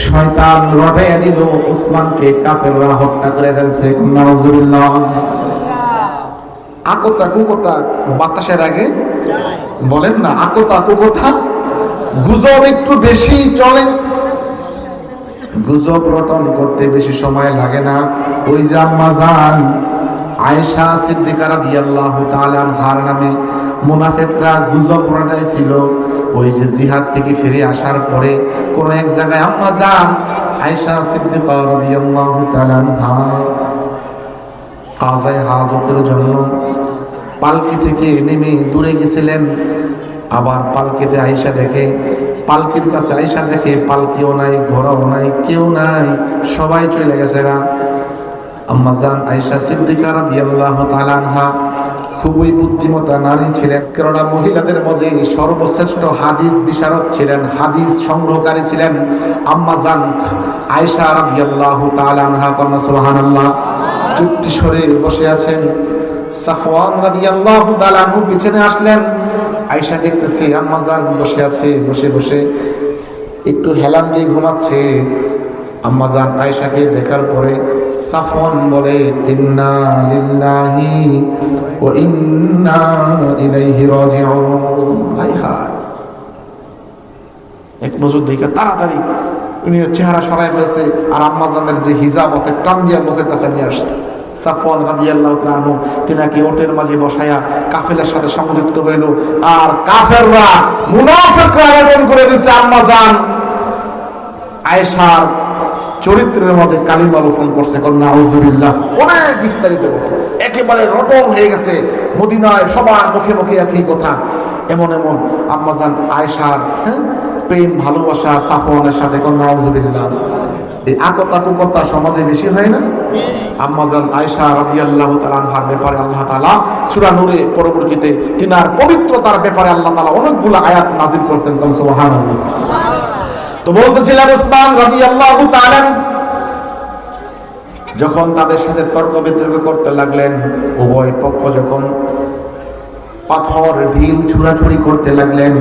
শয়তান রটাইয়া দিল, উসমানকে কাফেররা হত্যা করে ফেলছে। নাউজুবিল্লাহ। আকতা কুকতা বাতাসের আগে বলেন না, আকতা কুকতা গুজব একটু বেশি চলে। গুজব রটন করতে বেশি সময় লাগে না। ওই যে আম্মা জান আয়েশা সিদ্দিকা রাদিয়াল্লাহু তাআলা আনহার নামে মুনাফিকরা গুজব রটাইছিল। ওই যে জিহাদ থেকে ফিরে আসার পরে কোন এক জায়গায় আম্মা জান আয়েশা সিদ্দিকা রাদিয়াল্লাহু তাআলা আনহা কাজায়ে হাজতের জন্য পালকি থেকে নেমে দূরে গেছিলেন। আবার পালকিতে আয়েশা দেখে, পালকির কাছে আয়েশা দেখে পালকিও নাই, ঘোড়াও নাই, কেউ নাই, সবাই চলে গেছে গা। আম্মা জান আয়েশা সিদ্দিকা রাদিয়াল্লাহু তাআলা আনহা খুবই বুদ্ধিমতা নারী ছিলেন, কেননা মহিলাদের মধ্যে সর্বশ্রেষ্ঠ হাদিস বিশারদ ছিলেন, হাদিস সংগ্রহকারী ছিলেন আম্মা জান আয়েশা রাদিয়াল্লাহু তাআলা আনহা। কন্যা সুবহানাল্লাহ। চুপটি সরে বসে আছেন। সাফওয়ান রাদিয়াল্লাহু তাআলা আনহু পিছনে আসলেন। আয়েশা দেখতেছে আম্মা জান বসে আছে, বসে বসে একটু হেলান দিয়ে ঘুমাচ্ছে। আম্মা জান আয়েশাকে দেখার পরে সাফওয়ান বলে, ইন্না লিল্লাহি ওয়া ইন্না ইলাইহি রাজিউন। হায় হায়, এক নজর দেখে তাড়াতাড়ি উনি চেহারা সরাই ফেলছে, আর আম্মা জানের যে হিজাব আছে টান দিয়া মুখের কাছে নিয়ে আসছে। সাফওয়ান রাদিয়াল্লাহু তাআলা আনহু তিনাকে ওটের মাঝে বসায়া কাফেলার সাথে সংযুক্ত হইল। আর কাফেররা মুনাফিকরা আয়োজন করে দিয়েছে আম্মা জান আয়েশার চরিত্রের মাঝে কালিমা রোপণ করছে। নাউজুবিল্লাহ। অনেক বিস্তারিত কথা, একেবারে রটন হয়ে গেছে। মদিনায় সবার মুখে মুখে একই কথা। এমন এমন আম্মা জান আয়েশার প্রেম ভালোবাসা সাফওয়ানের সাথে। নাউজুবিল্লাহ। এই আকতা কুকতা সমাজে বেশি হয় না? আম্মা জান আয়েশা রাদিয়াল্লাহু তাআলা আনহার ব্যাপারে আল্লাহ তাআলা সূরা নূরে পরবর্তীতে তিনার পবিত্রতার ব্যাপারে আল্লাহ তাআলা অনেকগুলো আয়াত নাযিল করেছেন। সুবহানাল্লাহ। তো বলতেছিলাম উসমান রাদিয়াল্লাহু তাআলা যখন তাদের সাথে তর্ক বিতর্ক করতে লাগলেন, উভয় পক্ষ যখন পাথর ঢিল ছুড়াছুড়ি করতে লাগলেন,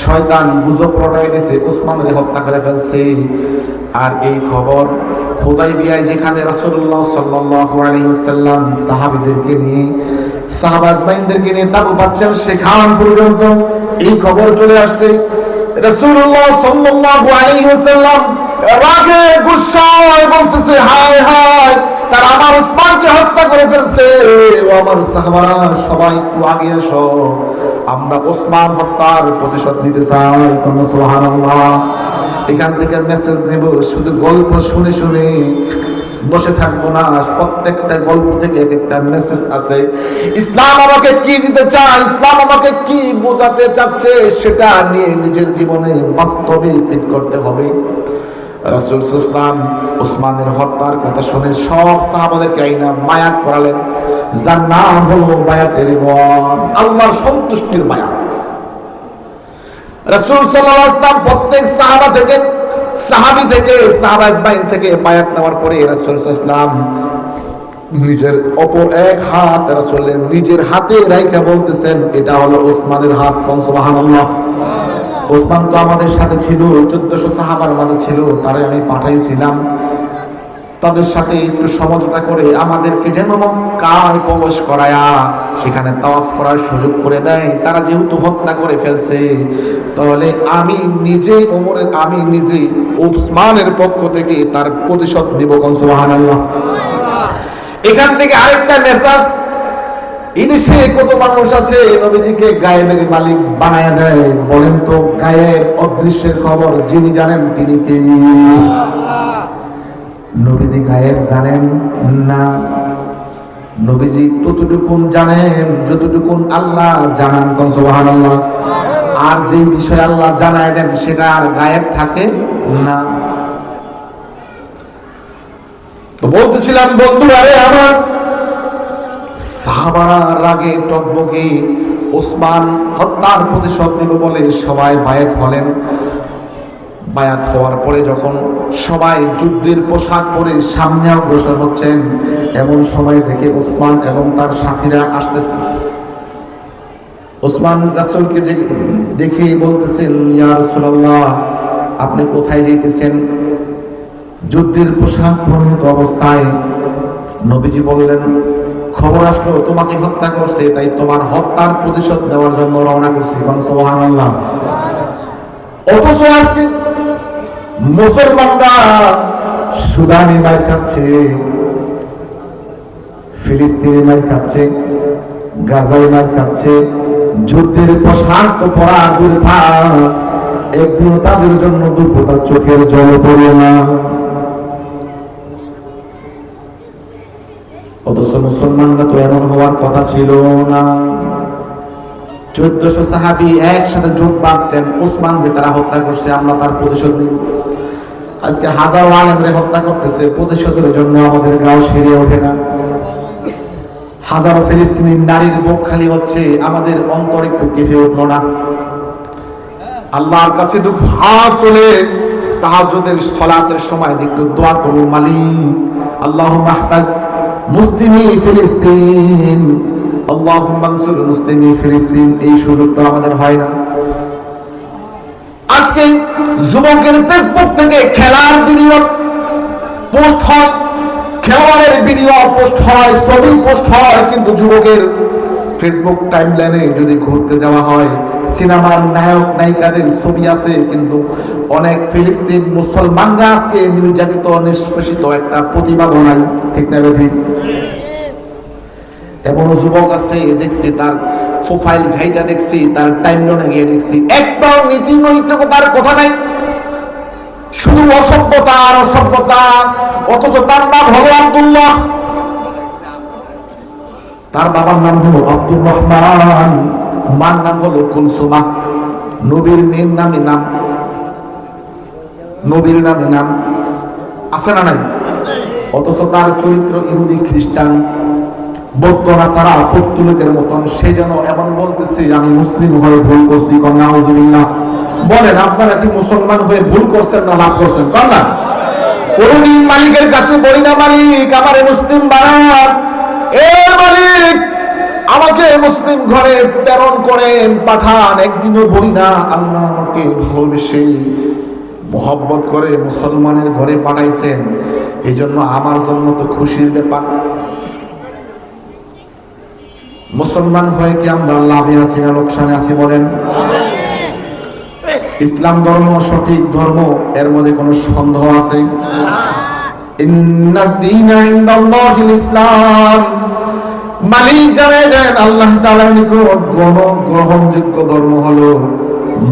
শয়তান গুজব রটাই দিয়েছে উসমানকে হত্যা করে ফেলছে। আর এই খবর হুদাইবিয়ায় যেখানে রাসূলুল্লাহ সাল্লাল্লাহু আলাইহি ওয়াসাল্লাম সাহাবীদেরকে নিয়ে সাহাবা আজমাইনদেরকে নিয়ে তাবু বাচ্চার সেখান পর্যন্ত এই খবর চলে আসছে। রাসূলুল্লাহ সাল্লাল্লাহু আলাইহি ওয়াসাল্লাম রাগে গুসায় বলতেছে, হায় হায়, তারা আমার উসমানকে হত্যা করে ফেলছে। ও আমার সাহাবারা সবাই একটু আগে আসো, আমরা উসমান হত্যার প্রতিশোধ নিতে চাই। সুবহানাল্লাহ। এখান থেকে মেসেজ নেব, শুধু গল্প শুনে শুনে বসে থাকবো না। প্রত্যেকটা গল্প থেকে এক একটা মেসেজ আছে। ইসলাম আমাকে কি দিতে চায়, ইসলাম আমাকে কি বোঝাতে চাচ্ছে, সেটা নিয়ে নিজের জীবনে বাস্তবে ফিট করতে হবে। রাসূল সাল্লাল্লাহু আলাইহি ওয়াসাল্লাম উসমানের হত্যার কথা শুনে সব সাহাবাদেরকে আইনা বায়াত করালেন, যার নাম হলো বায়াতে রিদওয়ান, আল্লাহর সন্তুষ্টির বায়াত। রাসূল সাল্লাল্লাহু আলাইহি ওয়াসাল্লাম প্রত্যেক সাহাবা থেকে, সাহাবী থেকে, সাহাবা আজমাইন থেকে বায়াত নেওয়ার পরে রাসূল সাল্লাল্লাহু আলাইহি ওয়াসাল্লাম নিজের অপর এক হাত রাসূলের নিজের হাতে রাইখা বলতেছেন, এটা হলো উসমানের হাত। কোন সুবহানাল্লাহ। উসমান তো আমাদের সাথে ছিল, 1400 সাহাবার মাঝে ছিল, তারে আমি পাঠাইছিলাম তাদের সাথে একটু সমঝোতা করে আমাদেরকে যেন মক্কায় প্রবেশ করায়া সেখানে তাওয়াফ করার সুযোগ করে দেয়। তারা যেহেতু হত্যা করে ফেলছে, তাহলে আমি নিজে উসমানের পক্ষ থেকে তার প্রতিশোধ নিব। কোন সুবহানাল্লাহ। এখান থেকে আরেকটা মেসেজ, ইদেশে কত মানুষ আছে নবীজিকে গায়েবের মালিক বানায়া দেয়। বলেন তো, গায়েব অদৃশ্যের খবর যিনি জানেন তিনি কে? নবীজি গায়েব জানেন না। নবীজি ততটুকুন জানেন যতটুকুন আল্লাহ জানান। কোন সুবহানাল্লাহ। আর যে বিষয় আল্লাহ জানায় দেন সেটা আর গায়েব থাকে না। তো বলতেছিলাম বন্ধুরা, আরে আমার সাহাবারা রাগে টকবকে ওসমান হত্যার প্রতিশোধ নেব বলে সবাই বায়াত হলেন। বায়াত হওয়ার পরে যখন সবাই যুদ্ধের পোশাক পরে সামনে অগ্রসর হচ্ছেন, এমন সময় দেখে ওসমান এবং তার সাথীরা আসতেছে। ওসমান রাসূলকে দেখে বলতেছেন, ইয়া রাসূলুল্লাহ, আপনি কোথায় যাইতেছেন? যুদ্ধের পোশাক পরিহিত অবস্থায়। নবীজি বললেন, খবর আসলো তোমাকে হত্যা করছে, তাই তোমার হত্যার প্রতিশোধ নেওয়ার জন্য রওনা করছি। সুবহানাল্লাহ। অথচ আজকে মুসলমানরা সুদানে মার খাচ্ছে, ফিলিস্তিনে মার খাচ্ছে, গাজায় মার খাচ্ছে। যুদ্ধের পোশাক তো পরা দূর থাক, একদিন তাদের জন্য দুপুরটা চোখের জল পড়ে না। অথচ মুসলমানরা তো এমন হওয়ার কথা ছিল না। 1400 সাহাবী একসাথে জোট বাঁধছেন, ওসমানকে তারা হত্যা করছে, আমরা তার প্রতিশোধ নিব। আজকে হাজারো আলেমরে হত্যা করতেছে, প্রতিশোধের জন্য আমাদের গাও সেরে ওঠে না। হাজারো ফিলিস্তিনি নারীর বুক খালি হচ্ছে, আমাদের অন্তর একটু কেঁপে উঠলো না। আল্লাহর কাছে দুঃখ হাত তুলে তাহাজ্জুদের সালাতের সময় একটু দোয়া করব, মালিক আল্লাহুম্মা ইহফাজ মুসলিমি ফিলিস্তিন, আল্লাহুম্মা আনসুর মুসলিমি ফিলিস্তিন। এই সুযোগটা আমাদের হয় না। আজকে যুবকের ফেসবুক থেকে খেলার ভিডিও পোস্ট হয়, খেলোয়াড়ের ভিডিও পোস্ট হয়, ছবি পোস্ট হয়, কিন্তু যুবকের ফেসবুক টাইমলাইনে যদি ঘুরতে যাওয়া হয়, সিনেমার নায়ক নায়িকাদের ছবি আছে, কিন্তু অনেক ফিলিস্তিন মুসলমানরা আজকে নির্যাতিত নিষ্পেষিত, একটা প্রতিবাদও নাই। ঠিক না ঠিক? এমন যুবক আছে, দেখছি তার প্রোফাইল ঘাইটা, দেখছি তার টাইমলাইনে গিয়ে দেখছি একটাও নীতি নৈতিকতার কথা নাই, শুধু অসভ্যতা আর অসভ্যতা। অথচ তার নাম হলো আব্দুল্লাহ, তার বাবার নাম হলো আব্দুর রহমান, মার নাম হলো কুলসুমা। নবীর মেয়ের নামে নাম, নবীর নামে নাম আছে না নাই? অথচ তার চরিত্র ইহুদি খ্রিস্টান বৌদ্ধ নাসারা পর্তুলিকের মতন। সে যেন এমন বলতেছে আমি মুসলিম হয়ে ভুল করছি। নাউজুবিল্লাহ। বলেন আপনারা কি মুসলমান হয়ে ভুল করছেন না লাভ করছেন? কর না। কোনদিন মালিকের কাছে বলি না, মালিক আমারে মুসলিম বানান, এ মালিক আমাকে মুসলিম ঘরে প্রেরণ করেন, পাঠান। একদিনও বলি না আল্লাহ আমাকে ভালোবেসে মোহব্বত করে মুসলমানের ঘরে পাঠাইছেন, এই জন্য আমার জন্য তো খুশির ব্যাপার। মুসলমান হয়ে কি আমরা লাভে আছি না লোকসানে আছি? বলেন। ইসলাম ধর্ম সঠিক ধর্ম, এর মধ্যে কোনো সন্দেহ আছে? ইন্নাদ দীনা ইনদাল্লাহিল ইসলাম। মালিক জানায় দেন আল্লাহ তাআলার নিকট গ্রহণযোগ্য ধর্ম হলো,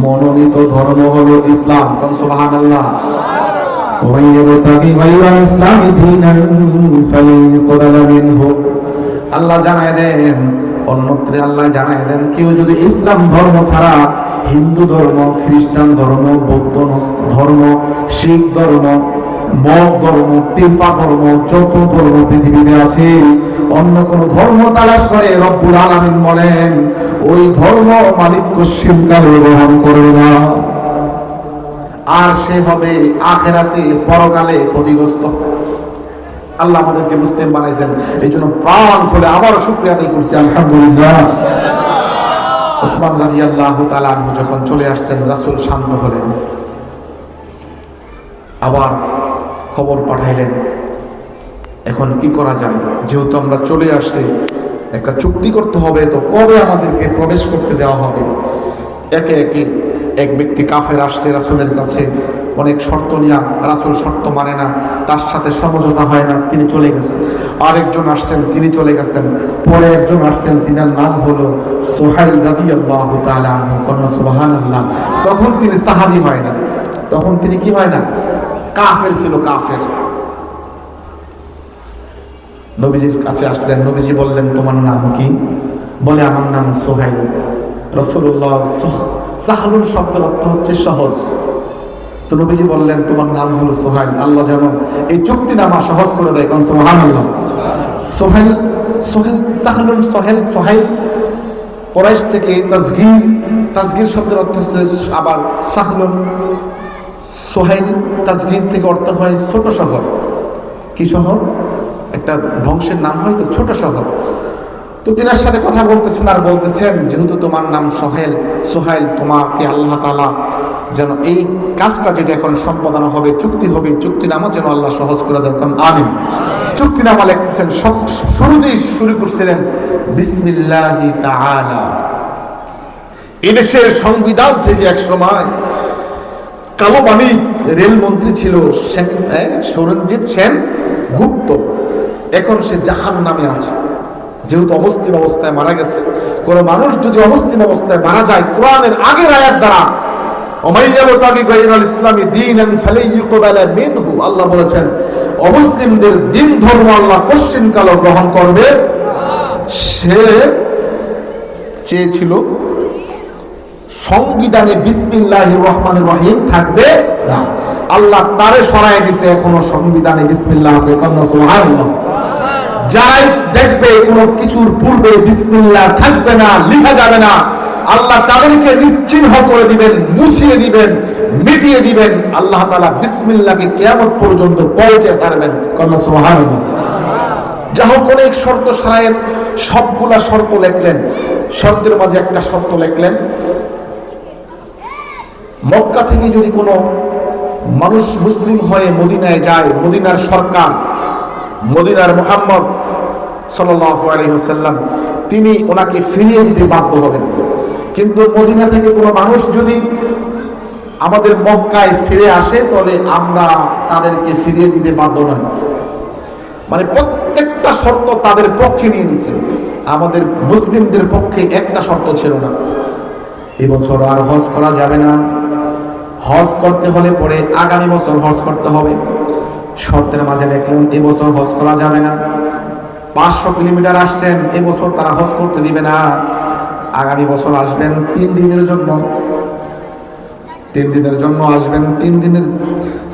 মনোনীত ধর্ম হলো ইসলাম। কোন সুবহানাল্লাহ। ওয়া ইয়াবতাগি গায়রা ইসলামি দীনান ফালান ইউকবালা মিনহু। আল্লাহ জানায় দেন, অন্যত্রে আল্লাহ জানায় দেন, কেউ যদি ইসলাম ধর্ম ছাড়া হিন্দু ধর্ম, খ্রিস্টান ধর্ম, বৌদ্ধ ধর্ম, শিখ ধর্ম, মগ ধর্ম, তিরপা ধর্ম, যত ধর্ম পৃথিবীতে আছে, অন্য কোন ধর্ম তালাশ করে, রব্বুল আলামিন বলেন ওই ধর্ম মালিক কশিনকালে গ্রহণ করবে না, আর সে হবে আখিরাতে পরকালে ক্ষতিগ্রস্ত। আল্লাহ আমাদেরকে মুসলিম বানাইছেন, এই জন্য প্রাণ খুলে আবার শুকরিয়া আদায় করছি, আলহামদুলিল্লাহ। ওসমান রাদিয়াল্লাহু তাআলা আনহু যখন চলে আসছেন, রাসূল শান্ত হলেন, আবার খবর পাঠাইলেন এখন কি করা যায়, যেহেতু আমরা চলে আসছি একটা চুক্তি করতে হবে, তো কবে আমাদেরকে প্রবেশ করতে দেওয়া হবে। একে একে এক ব্যক্তি কাফের আসছে রাসূলের কাছে, অনেক শর্ত নিয়া, রাসূল শর্ত মানে না, তার সাথে সমঝোতা হয় না, তিনি চলে গেছেন। আরেকজন আসছেন, তিনি চলে গেছেন। পরে একজন আসছেন, তিনার নাম হলো সুহাইল রাদিয়াল্লাহু তাআলা আনহু। কন্যা সুবহানাল্লাহ। তখন তিনি সাহাবী হয় না, তখন তিনি কি হয় না, কাফের ছিল, কাফের। নবীজির কাছে আসলেন, নবীজি বললেন তোমার নাম কি? বলে আমার নাম সুহাইল। রাসূলুল্লাহ, সাহলুন শব্দের অর্থ হচ্ছে সহজ। তো নবীজি বললেন তোমার নাম হলো সুহাইল, আল্লাহ যেন এই চুক্তিনামা সহজ করে দেয়। কারণ সুবহানাল্লাহ। সোহেল, সোহেল, সাহলুন, সোহেল, সোহাইল কুরাইশ থেকে তাসগীর, তাসগীর শব্দের অর্থ হচ্ছে আবার সাহলুন। সোহেল তাসগীর থেকে অর্থ হয় ছোট শহর। কি শহর? একটা বংশের নাম হয় তো ছোট শহর। তো তিনার সাথে কথা বলতেছেন আর বলতেছেন, যেহেতু তোমার নাম সোহেল, তোমাকে আল্লাহ তাআলা যেন এই কাজটা যেটা এখন সম্পাদন হবে, চুক্তিনামা যেন আল্লাহ সহজ করে দেন, কারণ আমিন। চুক্তিনামা লিখতেছেন, শুরুতেই শুরু করছিলেন বিসমিল্লাহি তাআলা। এদেশের সংবিধান থেকে এক সময় কালো মানিক রেলমন্ত্রী ছিল সরঞ্জিত সেন গুপ্ত, এখন সে জাহান্নামে আছে। যেহেতু অমুসলিম অবস্থায় মারা গেছে, কোন মানুষ যদি অমুসলিম অবস্থায় মারা যায়, কোরআনের আগের আয়াত দ্বারা আল্লাহ বলেছেন অমুসলিমদের দিন ধর্ম আল্লাহ কোশ্চিন কালো গ্রহণ করবে। সে চেয়েছিল সংবিধানে বিসমিল্লাহির রহমানির রহিম থাকবে না, আল্লাহ তারে সরায় দিছে, এখনো সংবিধানে বিসমিল্লাহ আছে। সুবহানাল্লাহ। যারাই দেখবে কোন কিছুর পূর্বে বিসমিল্লাহ থাকবে না, লেখা যাবে না, আল্লাহ তাদেরকে নিশ্চিহ্ন করে দিবেন, মুছিয়ে দিবেন, মিটিয়ে দিবেন। আল্লাহ তাআলা বিসমিল্লাহকে কিয়ামত পর্যন্ত পৌঁছে ছাড়বেন। সুবহানাল্লাহ। যা হোক, অনেক শর্ত সারায়ের, সবগুলা শর্ত লিখলেন। শর্তের মাঝে একটা শর্ত লিখলেন, মক্কা থেকে যদি কোনো মানুষ মুসলিম হয়ে মদিনায় যায়, মদিনার সরকার, মদিনার মুহাম্মদ সাল্লাল্লাহু আলাইহি ওয়াসাল্লাম, তিনি ওনাকে ফিরিয়ে দিতে বাধ্য হবেন। কিন্তু মদিনা থেকে কোনো মানুষ যদি আমাদের মক্কায় ফিরে আসে, তাহলে আমরা তাদেরকে ফিরিয়ে দিতে বাধ্য নয়। মানে প্রত্যেকটা শর্ত তাদের পক্ষে নিয়ে নিছে, আমাদের মুসলিমদের পক্ষে একটা শর্ত ছিল না। এবছর আর হজ করা যাবে না, হজ করতে হলে পরে আগামী বছর হজ করতে হবে। শর্তের মাঝে লিখলেন এবছর হজ করা যাবে না। 500 কিলোমিটার আসছেন, এবছর তারা হজ করতে দিবে না, আগামী বছর আসবেন 3 দিনের জন্য। 3 দিনের জন্য আসবেন। 3 দিনের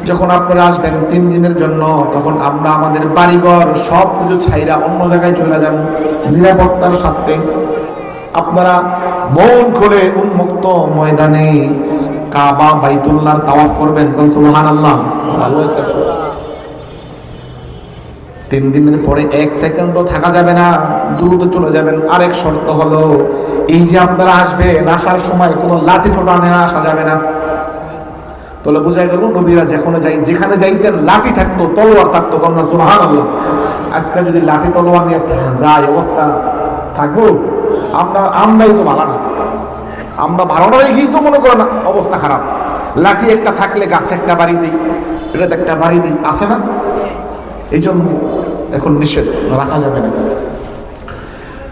যখন আপনারা আসবেন 3 দিনের জন্য, তখন আমরা আমাদের বাড়িঘর সব কিছু ছাইরা অন্য জায়গায় চলে যাব নিরাপত্তার সাথে। আপনারা মন খুলে উন্মুক্ত ময়দানে কাবা বাইতুল্লাহর তাওয়াফ করবেন। সুবহানাল্লাহ। 3 দিনের পরে 1 সেকেন্ডও থাকা যাবে না, দ্রুত চলে যাবেন। আরেক শর্ত হলো, এই যে আপনারা আসবেন, আসার সময় কোনো লাঠি ছোটা নিয়ে আসা যাবে না। তাহলে বোঝা গেল নবীরা যেখানে যাইতেন লাঠি থাকতো, তলোয়ার থাকতো। সুবহানাল্লাহ। আজকে যদি লাঠি তলোয়ার নিয়ে যায়, অবস্থা থাকবো? আমরাই তো ভালো না, আমরা ভালো না গিয়ে তো মনে করো না অবস্থা খারাপ। লাঠি একটা থাকলে গাছে একটা বাড়ি দিই, এটাতে একটা বাড়ি দিই, আছে না? এই জন্য এখন নিষেধ, রাখা যাবে না।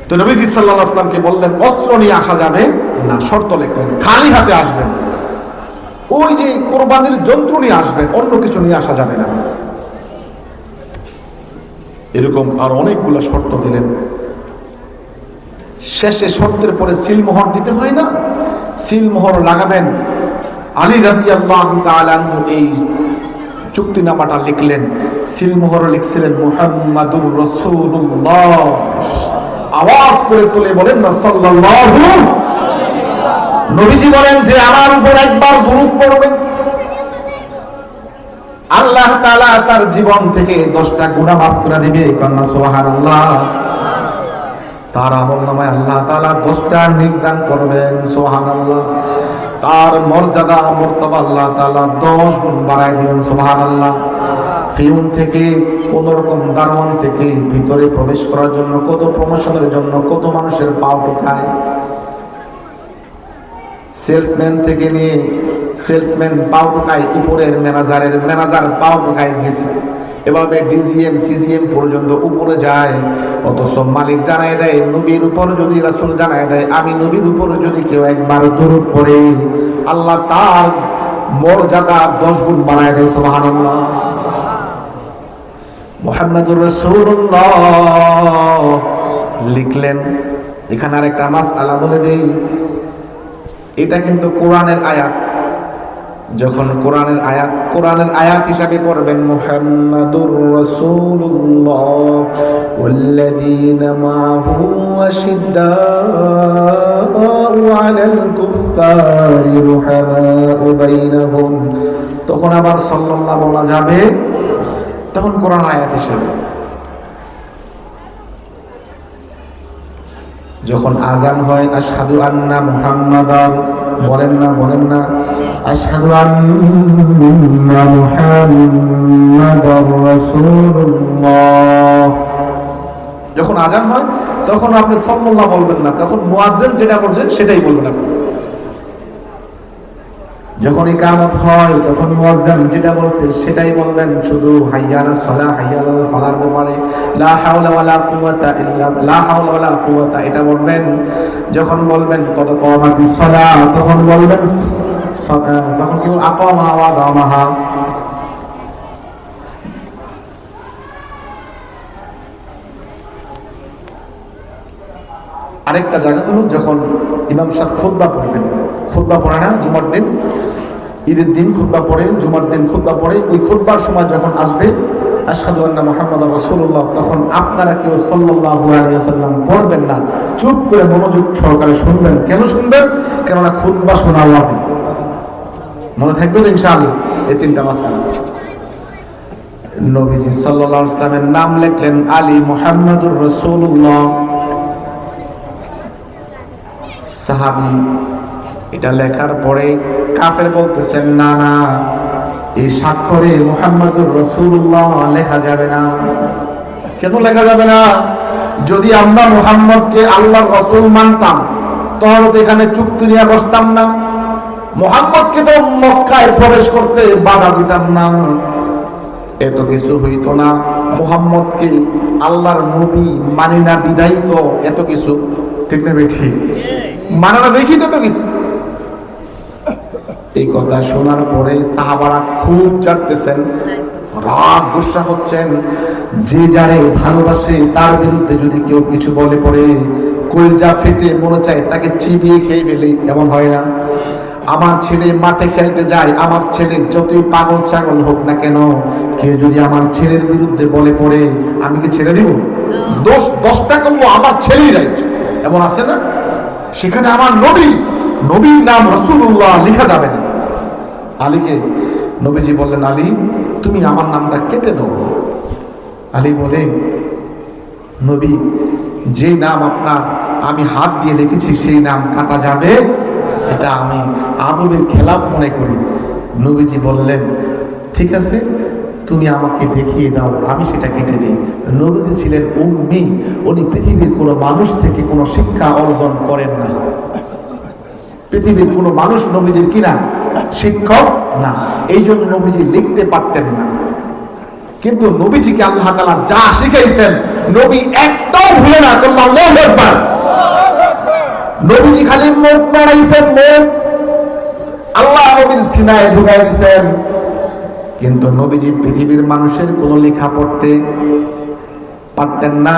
তো নবীজি সাল্লাল্লাহু আলাইহি ওয়াসাল্লামকে বললেন অস্ত্র নিয়ে আসা যাবে না, শর্ত লিখলেন খালি হাতে আসবেন। ওই যে কোরবানির যন্ত্র নিয়ে আসবেন, অন্য কিছু নিয়ে আসা যাবে না। এরকম আর অনেকগুলো শর্ত দিলেন। শেষে শর্তের পরে সিলমোহর দিতে হয় না, সিলমোহর লাগাবেন। আলী রাদিয়াল্লাহু তাআলা আনহু এই চুক্তিনামাটা লিখলেন, সিলমোহর লিখছিলেন মুহাম্মাদুর রাসূলুল্লাহ। আওয়াজ করে তুলে বলেন না সাল্লাল্লাহু। নবীজি বলেন যে আমার উপর একবার দুরূদ পড়বেন, আল্লাহ তাআলা তার জীবন থেকে 10টা গুনাহ মাফ করে দিবে। কন্যা সুবহানাল্লাহ। তার আমলনামায় আল্লাহ তাআলা 10টা নির্দান করবেন। সুবহানাল্লাহ। তার মর্যাদা মর্তবা আল্লাহ তাআলা 10 গুণ বাড়ায় দিবেন। সুবহানাল্লাহ। ফিউন থেকে, কোন রকম দারোয়ান থেকে ভিতরে প্রবেশ করার জন্য, কত প্রমোশনের জন্য কত মানুষের পাও টোকায়। সেলসম্যান থেকে নিয়ে সেলসম্যান পাও টোকায়, উপরের ম্যানেজার পাও টোকায়, ডিসি, এভাবে ডিজিএম সিজিএম পর্যন্ত উপরে যায়। অথচ মালিক জানায় দেয়, নবীর উপর যদি রাসূল জানায় দেয়, আমি নবীর উপর যদি কেউ একবার দরুদ পড়ে, আল্লাহ তার মর্যাদা 10 গুণ বাড়ায় দেয়। সুবহানাল্লাহ। মুহাম্মাদুর রাসূলুল্লাহ লিখলেন। এখানে আর একটা মাসআলা বলে দেই, এটা কিন্তু কোরআনের আয়াত। যখন কোরআনের আয়াত হিসাবে পড়বেন মুহাম্মাদুর রাসূলুল্লাহ ওয়াল্লাযীনা মাআহু আশিদ্দাউ আলাল কুফফারি রুহামাউ বাইনাহুম, তখন আবার সাল্লাল্লাহু বলা যাবে, তখন কোরআন আয়াত হিসাবে। যখন আজান হয় আশহাদু আন্না মুহাম্মাদান, বলেন না আশহাদু আন্না মুহাম্মাদার রাসূলুল্লাহ। যখন আজান হয় তখন আপনি সাল্লাল্লাহু বলবেন না, তখন মুয়াজ্জিন যেটা বলছেন সেটাই বলবেন আপনি। যখন ইকামত হয় তখন মুয়াজ্জিন যেটা বলছে সেটাই বলবেন, শুধু হাইয়া আলাস সালাহ হাইয়া আলাল ফালার ব্যাপারে লা হাওলা ওয়ালা কুওয়াতা ইল্লা লা হাওলা ওয়ালা কুওয়াতা এটা বলবেন। যখন বলবেন কদ কামাতিস সালাহ তখন বলবেন তখন কি আকামা ওয়া দামাহা। আরেকটা জায়গা হলো যখন ইমাম সাহেব খুতবা পড়বেন, খুতবা পড়ে না জুমার দিন, ঈদের দিন খুতবা পড়ে, জুমার দিন খুতবা পড়ে, ওই খুতবার সময় যখন আসবে আশহাদু আন্না মুহাম্মাদার রাসূলুল্লাহ, তখন আপনারা কেউ সাল্লাল্লাহু আলাইহি ওয়াসাল্লাম পড়বেন না, চুপ করে মনোযোগ সহকারে শুনবেন। কেন শুনবেন? কেননা খুতবা শোনা ওয়াজিব। মনে থাকবে তো ইনশাআল্লাহ এই তিনটা মাসআলা। নবীজি সাল্লাল্লাহু আলাইহি ওয়াসাল্লামের নাম লিখলেন আলী মুহাম্মাদুর রাসূলুল্লাহ। সাহাবী এটা লেখার পরে কাফের বলতেছেন না না, এই স্বাক্ষরে মুহাম্মাদুর রাসূলুল্লাহ লেখা যাবে না। কেন লেখা যাবে না? যদি আমরা মুহাম্মদকে আল্লাহর রাসূল মানতাম তাহলে তো এখানে চুক্তি নিয়ে বসতাম না, মুহাম্মদকে তো মক্কায় প্রবেশ করতে বাধা দিতাম না, এত কিছু হইতো না। মুহাম্মদকে আল্লাহর নবী মানি না বিদায়ী তো এত কিছু, ঠিক না বেঠি? মানে না দেখি তো কিছু। এই কথা শোনার পরে সাহাবারা খুব চাটতেছেন, রাগ গুসা হচ্ছেন। যে যারে ভালোবাসে তার বিরুদ্ধে যদি কেউ কিছু বলে পড়ে কলিজা ফেটে মনে চায় তাকে চিবিয়ে খেয়ে ফেলে, এমন হয় না? আমার ছেলে মাঠে খেলতে যায়, আমার ছেলে যতই পাগল ছাগল হোক না কেন, কেউ যদি আমার ছেলের বিরুদ্ধে বলে পড়ে আমি কি ছেড়ে দিব? দোষ 10টা করবো, আমার ছেলেই রাইট, এমন আছে না? সেখানে আমার নবীর নাম রাসূলুল্লাহ লেখা যাবে না। আলীকে নবীজি বললেন আলী তুমি আমার নামটা কেটে দাও। আলী বলে নবী যে নাম আপনার আমি হাত দিয়ে লিখেছি সেই নাম কাটা যাবে? এটা আমি আদবের খেলাপ মনে করি। নবীজি বললেন ঠিক আছে তুমি আমাকে দেখিয়ে দাও, আমি সেটা কেটে দিই। নবীজি ছিলেন উম্মি, উনি পৃথিবীর কোনো মানুষ থেকে কোনো শিক্ষা অর্জন করেন না। পৃথিবীর কোনো মানুষ নবীজির কিনা শিক্ষক না, এই জন্য নবীজি লিখতে পারতেন না। কিন্তু নবীজিকে আল্লাহ তাআলা যা শিখাইছেন নবী একটাও ভুলে না। আল্লাহু আকবার। নবীজি খালি মুখ নাড়াইছেন, মুখ আল্লাহ নবীর সিনায় ঢুকাই দিয়েছেন, কিন্তু নবীজি পৃথিবীর মানুষের কোনো লেখা পড়তে পারতেন না।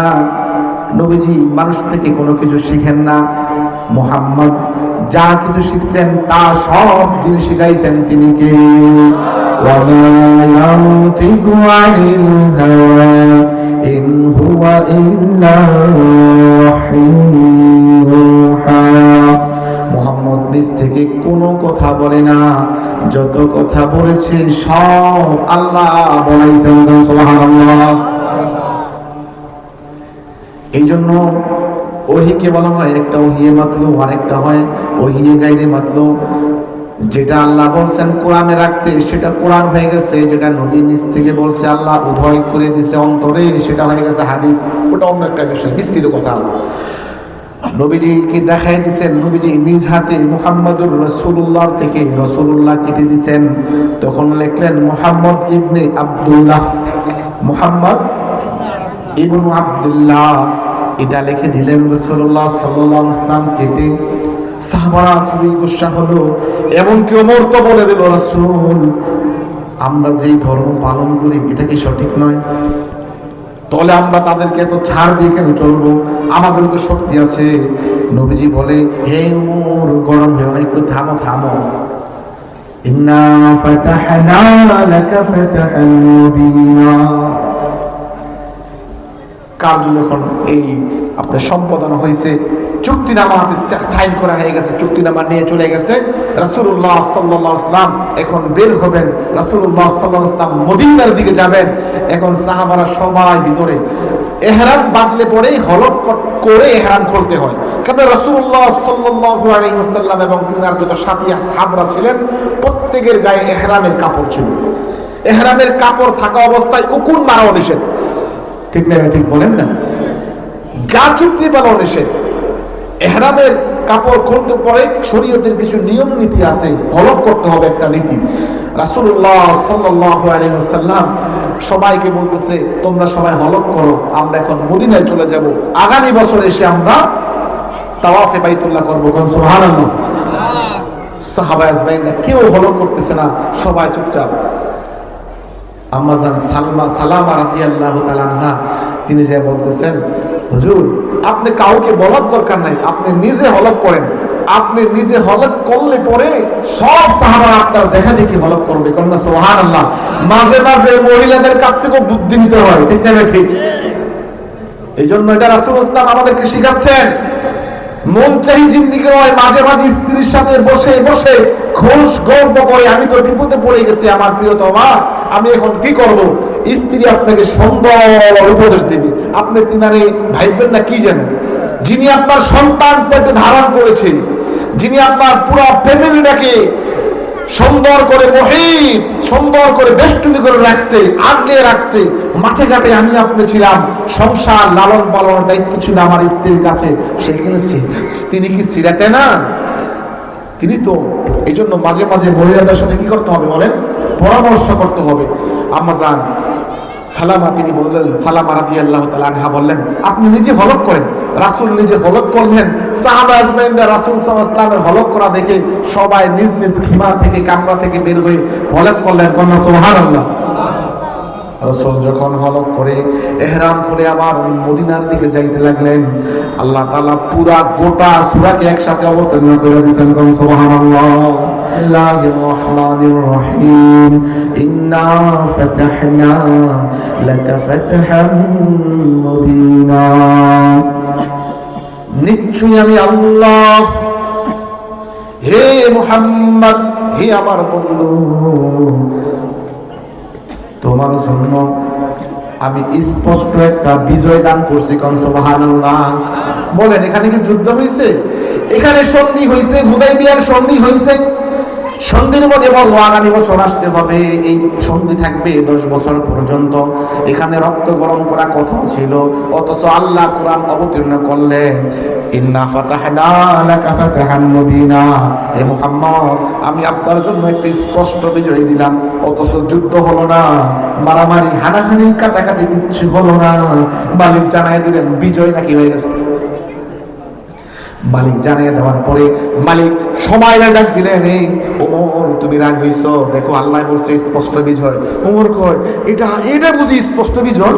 নবীজি মানুষ থেকে কোনো কিছু শিখেন না। মুহাম্মদ যা কিছু শিখছেন তা সব যিনি শিখাইছেন তিনি কে? ওয়ামা ইয়ানতিকু আনিল হাওয়া ইন হুয়া ইল্লা ওয়াহয়ুহা। মুহাম্মদ নিজ থেকে কোনো কথা বলে না, যত কথা বলেছে সব আল্লাহ বলাইছেন। সুবহানাল্লাহ। এই জন্য ওহীকে বলা হয় একটা ওহীয়ে মাতলু, আরেকটা হয় ওহীয়ে গায়রে মাতলু। যেটা আল্লাহ বলছেন কোরআনে রাখতে সেটা কোরআন হয়ে গেছে, যেটা নবী নিজ থেকে বলছে আল্লাহ উদয় করে দিয়েছে অন্তরে সেটা হয়ে গেছে হাদিস। ওটা অন্য একটা বিষয়, বিস্তৃত কথা আছে। নবীজিকে দেখাই দিচ্ছেন, নবীজি নিজ হাতে মুহাম্মাদুর রাসূলুল্লাহ থেকে রাসূলুল্লাহ কেটে দিয়েছেন। তখন লিখলেন মুহাম্মদ ইবনে আব্দুল্লাহ, মুহাম্মদ ইবনে আব্দুল্লাহ, এটা লিখে দিলেন রাসূলুল্লাহ সাল্লাল্লাহু আলাইহি ওয়াসাল্লাম কেটে। সাহাবারা খুবই গুসা হলো, এমনকি ওমর তো বলে দিল রাসূল আমরা যেই ধর্ম পালন করি এটা কি সঠিক নয়? তাহলে আমরা তাদেরকে এত ছাড় দিয়ে কেন চলবো? আমাদের তো শক্তি আছে। নবীজি বলে হে ওমর গরম হয়ে না, একটু থামো থামো। ইন্না ফাতাহনা লাকা ফাতহান মুবিনা। কার্য যখন এই আপনার সম্পাদন হয়েছে, চুক্তিনামাতে সাইন করা হয়ে গেছে, চুক্তিনামা নিয়ে চলে গেছে রাসূলুল্লাহ সাল্লাল্লাহু আলাইহি ওয়াসাল্লাম, এখন বের হবেন। রাসূলুল্লাহ সাল্লাল্লাহু আলাইহি ওয়াসাল্লাম মদিনার দিকে যাবেন। এখন সাহাবারা সবাই ভিতরে, ইহরাম বাঁধলে পরেই হলক করে ইহরাম খুলতে হয়, কারণ রাসূলুল্লাহ সাল্লাল্লাহু আলাইহি ওয়াসাল্লাম এবং তিনার যত সাথী সাহাবারা ছিলেন প্রত্যেকের গায়ে ইহরামের কাপড় ছিল। ইহরামের কাপড় থাকা অবস্থায় উকুন মারাও নিষেধ, ঠিক না? ঠিক বলেন না? গা চুপড়ি বানাও নিষেধ। ইহরামের কাপড় খুলতে পরে শরীয়তের কিছু নিয়ম নীতি আছে, হলক করতে হবে একটা নীতি। রাসূলুল্লাহ সাল্লাল্লাহু আলাইহি ওয়াসাল্লাম সবাইকে বলতেছে, তোমরা সবাই হলক করো, আমরা এখন মদিনায় চলে যাব, আগামী বছর এসে আমরা তাওয়াফে বাইতুল্লাহ করব। সুবহানাল্লাহ। সাহাবা আজমাইনরা কেউ হলক করতেছে না, সবাই চুপচাপ। আম্মাজান সালামা রাদিয়াল্লাহু তাআলা আনহা তিনি যে বলতেছেন, হুজুর আপনি কাউকে বলার দরকার নাই, আপনি নিজে হলক করেন। আপনি নিজে হলক করলে পরে সব সাহাবারা আপনার দেখা দেখি হলক করবে। কন্যা সুবহানাল্লাহ। মাঝে মাঝে মহিলাদের কাছ থেকে বুদ্ধি নিতে হয়, ঠিক না? ঠিক। এই জন্য এটা রাসূলুল্লাহ আমাদেরকে শিখাচ্ছেন, মন চাই জিন্দিগি নয়, মাঝে মাঝে স্ত্রীর সাথে বসে বসে খোশ গল্প করে, আমি তো বিপদে পড়ে গেছি আমার প্রিয়তমা, আমি এখন কি করব? স্ত্রী আপনাকে সুন্দর উপদেশ দেবে। আপনি তিনারে ভাইবেন না কি যেন, যিনি আপনার সন্তান পেটে ধারণ করেছে, যিনি আপনার পুরো ফ্যামিলিটাকে সুন্দর করে মহিত সুন্দর করে বেষ্টনী করে রাখছে, আগলে রাখছে, মাঠে ঘাটে আমি আপনি ছিলাম, সংসার লালন পালনের দায়িত্ব ছিল আমার স্ত্রীর কাছে, সেখানে তিনি কি সিরাতে না? তিনি তো এই জন্য মাঝে মাঝে মহিলাদের সাথে কি করতে হবে বলেন? পরামর্শ করতে হবে। আম্মাজান সালামা তিনি বললেন, সালামা রাদিয়াল্লাহু তাআলা আনহা বললেন, আপনি নিজে হলক করেন। রাসূল নিজে হলক করলেন। সাহাবা আজমাইনরা রাসূল সাল্লাল্লাহু আলাইহি ওয়াসাল্লামের হলক করা দেখে সবাই নিজ নিজ খিমা থেকে কামরা থেকে বের হয়ে হলক করলেন। কন্যা সুবহানাল্লাহ। রাসূল যখন হলক করে ইহরাম করে আবার মদিনার দিকে যাইতে লাগলেন, আল্লাহ তাআলা পুরা গোটা সূরাকে একসাথে অবতীর্ণ করে দিয়েছেন। কন্যা সুবহানাল্লাহ। বিসমিল্লাহির রহমানির রহিম। ইন্না ফাতাহনা লাকা ফাতহাম মুবিনা। নিশ্চয়ই আমি আল্লাহ, হে মুহাম্মদ, হে আমার বন্ধু, তোমার জন্য আমি স্পষ্ট একটা বিজয় দান করছি। কোন সুবহানাল্লাহ। বলেন, এখানে কি যুদ্ধ হয়েছে? এখানে সন্ধি হয়েছে, হুদাইবিয়ার সন্ধি হয়েছে। সন্ধির মধ্যে বলবো আগামী বছর আসতে হবে, এই সন্ধি থাকবে 10 বছর পর্যন্ত। এখানে রক্ত গরম করা কথাও ছিল, অথচ আল্লাহ কোরআন অবতীর্ণ করলেন, ইন্না ফাতাহনা লাকা ফাতহাম মুবিনা। হে মুহাম্মদ, আমি আপনার জন্য একটা স্পষ্ট বিজয় দিলাম, অথচ যুদ্ধ হলো না, মারামারি হানাহানি কাটাকাটি কিচ্ছু হলো না। মালিক জানাই দিলেন বিজয় নাকি হয়ে গেছে। মালিক জানিয়ে দেওয়ার পরে মালিক সবাই ডাক দিলেন, এই ওমর তুমি রাগ হইছো, দেখো আল্লাহ বলছে স্পষ্ট বিজয়। ওমর কয়, এটা বুঝি স্পষ্ট বিজয়?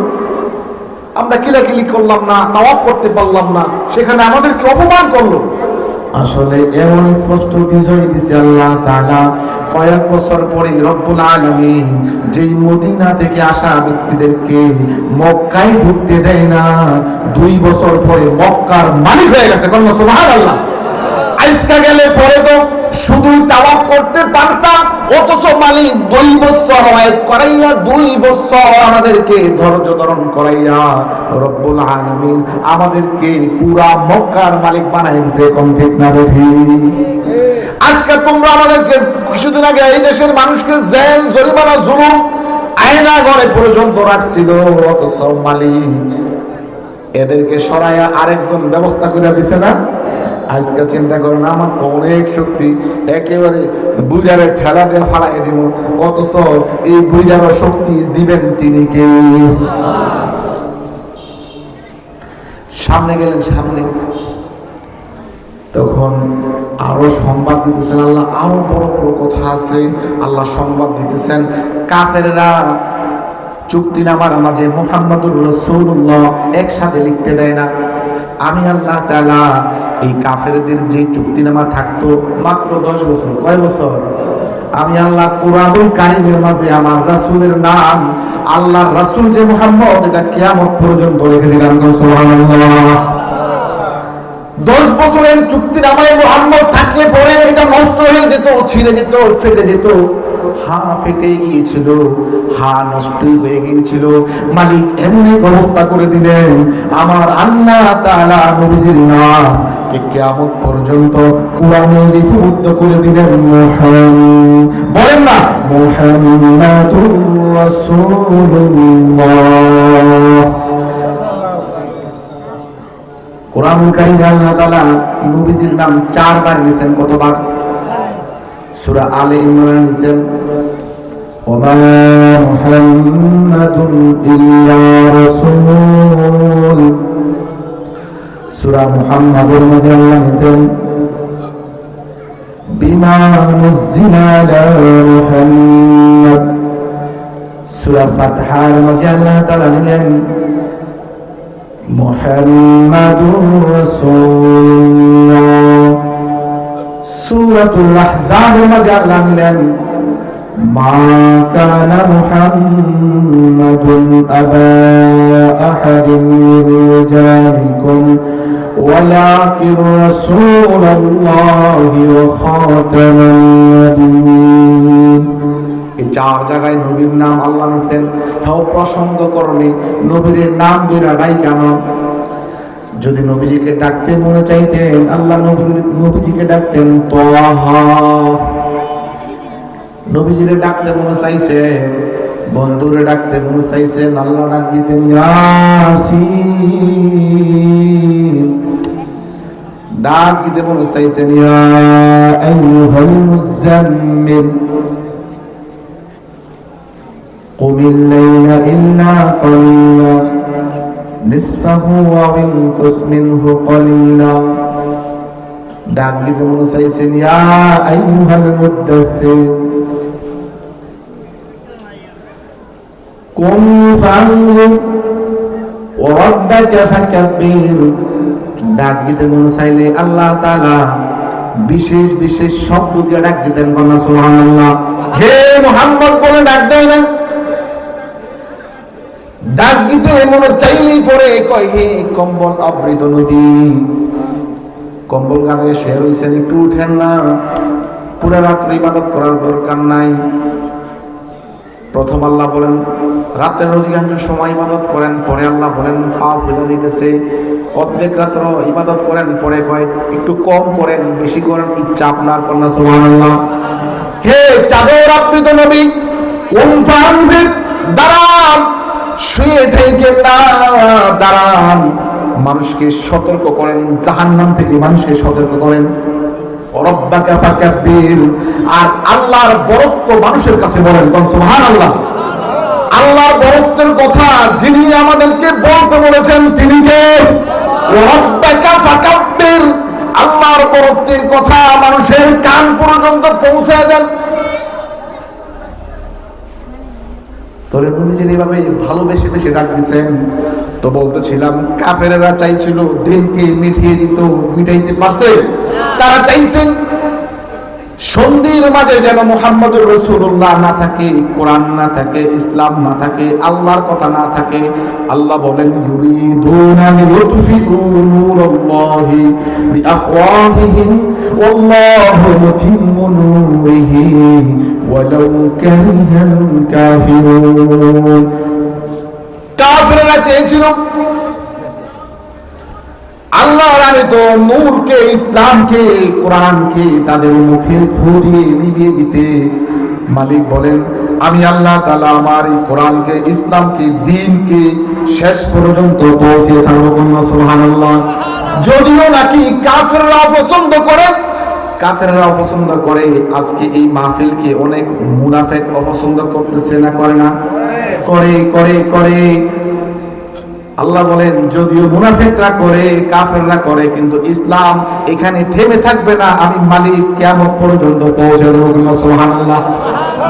আমরা কিলাকিলি করলাম না, তাওয়াফ করতে পারলাম না, সেখানে আমাদেরকে অপমান করলো। আসলে এমন স্পষ্ট বিজয় দিছে আল্লাহ তাআলা, কয়েক বছর পরে রব্বুল আলামিন যেই মদিনা থেকে আসা ব্যক্তিদেরকে মক্কায় ঢুকতে দেয় না, 2 বছর পরে মক্কার মালিক হয়ে গেছে। কোন সুবহানাল্লাহ। আজকে গেলে পরে তো শুধু তাওয়াফ করতে পারতাম, অথচ মালিক 2 বছর ওয়েট করাইয়া, 2 বছর আমাদেরকে ধৈর্য ধারণ করাইয়া রব্বুল আলামিন আমাদেরকে পুরা মক্কার মালিক বানাইছে। কোন ঠিক না ঠিক? আজকে তোমরা আমাদেরকে কিছুদিন আগে এই দেশের মানুষকে জেল জরিমানা জুলুম আয়না ঘরে পর্যন্ত রাখছিল, অথচ মালিক এদেরকে সরাইয়া আরেকজন ব্যবস্থা করে দিছে না। আজকে চিন্তা করেন, আমার তো অনেক শক্তি, একেবারে বুইড়ারে ঠেলা দিয়ে ফালাই দিব, অথচ এই বুইড়ার শক্তি দিবেন তিনি কে? সামনে গেলেন, সামনে তখন আরো সংবাদ দিতেছেন আল্লাহ, আরো বড় বড় কথা আছে। আল্লাহ সংবাদ দিতেছেন, কাফেররা চুক্তিনামার মাঝে মুহাম্মাদুর রাসূলুল্লাহ একসাথে লিখতে দেয় না। আমি আল্লাহ তাআলা এই কাফেরদের যে চুক্তিনামা থাকতো মাত্র 10 বছর, কয় বছর? আমি আল্লাহ কুরআনুল কারীমের মাঝে আমার রাসূলের নাম, আল্লাহর রাসূল যে মুহাম্মদ, এটা কিয়ামত পর্যন্ত লিখে দিলাম। সুবহানাল্লাহ। 10 বছরের চুক্তিনামায় মুহাম্মদ থাকলে পরে এটা নষ্ট হয়ে যেত, ছিঁড়ে যেত, ফেটে যেত, হা ফেটে গিয়েছিল, হা নষ্ট হয়ে গিয়েছিল। মালিক এমনি ব্যবস্থা করে দিলেন, আমার আল্লাহ তাআলা নবীজির নাম কিয়ামত পর্যন্ত কোরআনে লিপিবদ্ধ করে দিলেন। বলেন না মুহাম্মাদুর রাসূলুল্লাহ। কোরআন কারীমে আল্লাহ তাআলা নবীজির নাম 4 বার নিয়েছেন। কতবার? সূরা আলে ইমরান নিয়েছেন ওমা মুহাম্মাদুন ইল্লা রাসূল। সূরা মুহাম্মাদের মাঝে আল্লাহ নিয়েছেন বিমা নুজিলা আলা মুহাম্মাদ। সূরা ফাতহার মাঝে আল্লাহ তাআলা নিলেন মুহাম্মাদুর রাসূলুল্লাহ। সূরাতুল আহজাবের মাঝে আল্লাহ নিলেন মা কানা মুহাম্মাদুন আবা আহাদিন মির রিজালিকুম ওয়ালাকিন রাসূলুল্লাহি ওয়া খাতামান নাবিয়্যিন। এই 4 জায়গায় নবীর নাম আল্লাহ নিছেন। হ্যাঁ, প্রসঙ্গ করণে নবীর নাম ধরে ডাই কেন? যদি নবীজিকে ডাকতে মনে চাইতেন আল্লাহ নবীজিকে ডাকতেন তাহা। নবীজিরে ডাকতে মনে চাইছেন, বন্ধুরে ডাকতে মনে চাইছেন, আল্লাহ ডাক দিতেন ইয়াসিন। ডাক দিতে মনে চাইছেন ইয়া আইয়ুহাল মুযাম্মিল কুমিল লাইলা ইল্লা কালিলা নিসফাহু আও ইনকুস মিনহু কালিলা। ডাক দিতে মনে চাইছেন ইয়া আইয়ুহাল মুদ্দাসসির কুম ফানজির ওয়া রাব্বাকা ফাকাব্বির। ডাক দিতে মনে চাইলে আল্লাহ তাআলা বিশেষ বিশেষ শব্দ দিয়ে ডাক দিতেন। সুবহানাল্লাহ। হে মুহাম্মদ বলে ডাক দেয় না, ডাক দিতে মনে চাইলেই পরে কয় হে কম্বল আবৃত নবী, কম্বল গায়ে শুয়ে রইছেন, একটু উঠেন না, পুরো রাত্র ইবাদত করার দরকার নাই। প্রথম আল্লাহ বলেন রাতের অধিকাংশ সময় ইবাদত করেন, পরে আল্লাহ বলেন পা ফেলে দিতেছে। অর্ধেক রাত্র ইবাদত করেন, পরে কয় একটু কম করেন, বেশি করেন, ইচ্ছা আপনার। কন্যা সুবহানাল্লাহ। হে চাদর আবৃত নবী, কোন ফানজির দাঁড়ান, শুয়ে থেকে না দাঁড়ান, মানুষকে সতর্ক করেন, জাহান্নাম থেকে মানুষকে সতর্ক করেন। রব্বাকা ফাকাব্বির। আর আল্লাহর বরত্ব মানুষের কাছে বলেন। সুবহানাল্লাহ। আল্লাহর বরত্বের কথা যিনি আমাদেরকে বলতে বলেছেন তিনি কে? রব্বাকা ফাকাব্বির। আল্লাহর বরত্বের কথা মানুষের কান পর্যন্ত পৌঁছে দেন। তোরে নবীজি এইভাবে ভালোবেসে বেশি ডাক দিছেন। তো বলতেছিলাম কাফেরেরা চাইছিল দিনকে মিটিয়ে দিত, মিটাইতে পারছে? তারা চাইছেন সন্ধির মাঝে যেন মুহাম্মদুর রাসূলুল্লাহ না থাকে, কোরআন না থাকে, ইসলাম না থাকে, আল্লাহর কথা না থাকে। আল্লাহ বলেন ইউরিদুনা লিয়ুতফিউ নূরাল্লাহি বিআফওয়াহিহিম ওয়াল্লাহু মুতিম্মু নূরিহি ওয়ালাউ কারিহাল কাফিরুন। কাফেররা চেয়েছিল আল্লাহর আনিত নূরকে, ইসলামকে, কোরআনকে তাদের মুখে ফু দিয়ে নিভিয়ে দিতে। মালিক বলেন আমি আল্লাহ তাআলা আমার এই কোরআনকে, ইসলামকে, দ্বীনকে শেষ পর্যন্ত পৌঁছে ছাড়ব। সুবহানাল্লাহ। যদিও নাকি কাফেররা পছন্দ করে, কাফেররা অপছন্দ করে। আজকে এই মাহফিলকে অনেক মুনাফিক অপছন্দ করতেছে না? করে না? করে করে করে। আল্লাহ বলেন যদিও মুনাফিকরা করে, কাফেররা করে, কিন্তু ইসলাম এখানে থেমে থাকবে না, আমি মালিক কিয়ামত পর্যন্ত পৌঁছে দেব। সুবহানাল্লাহ।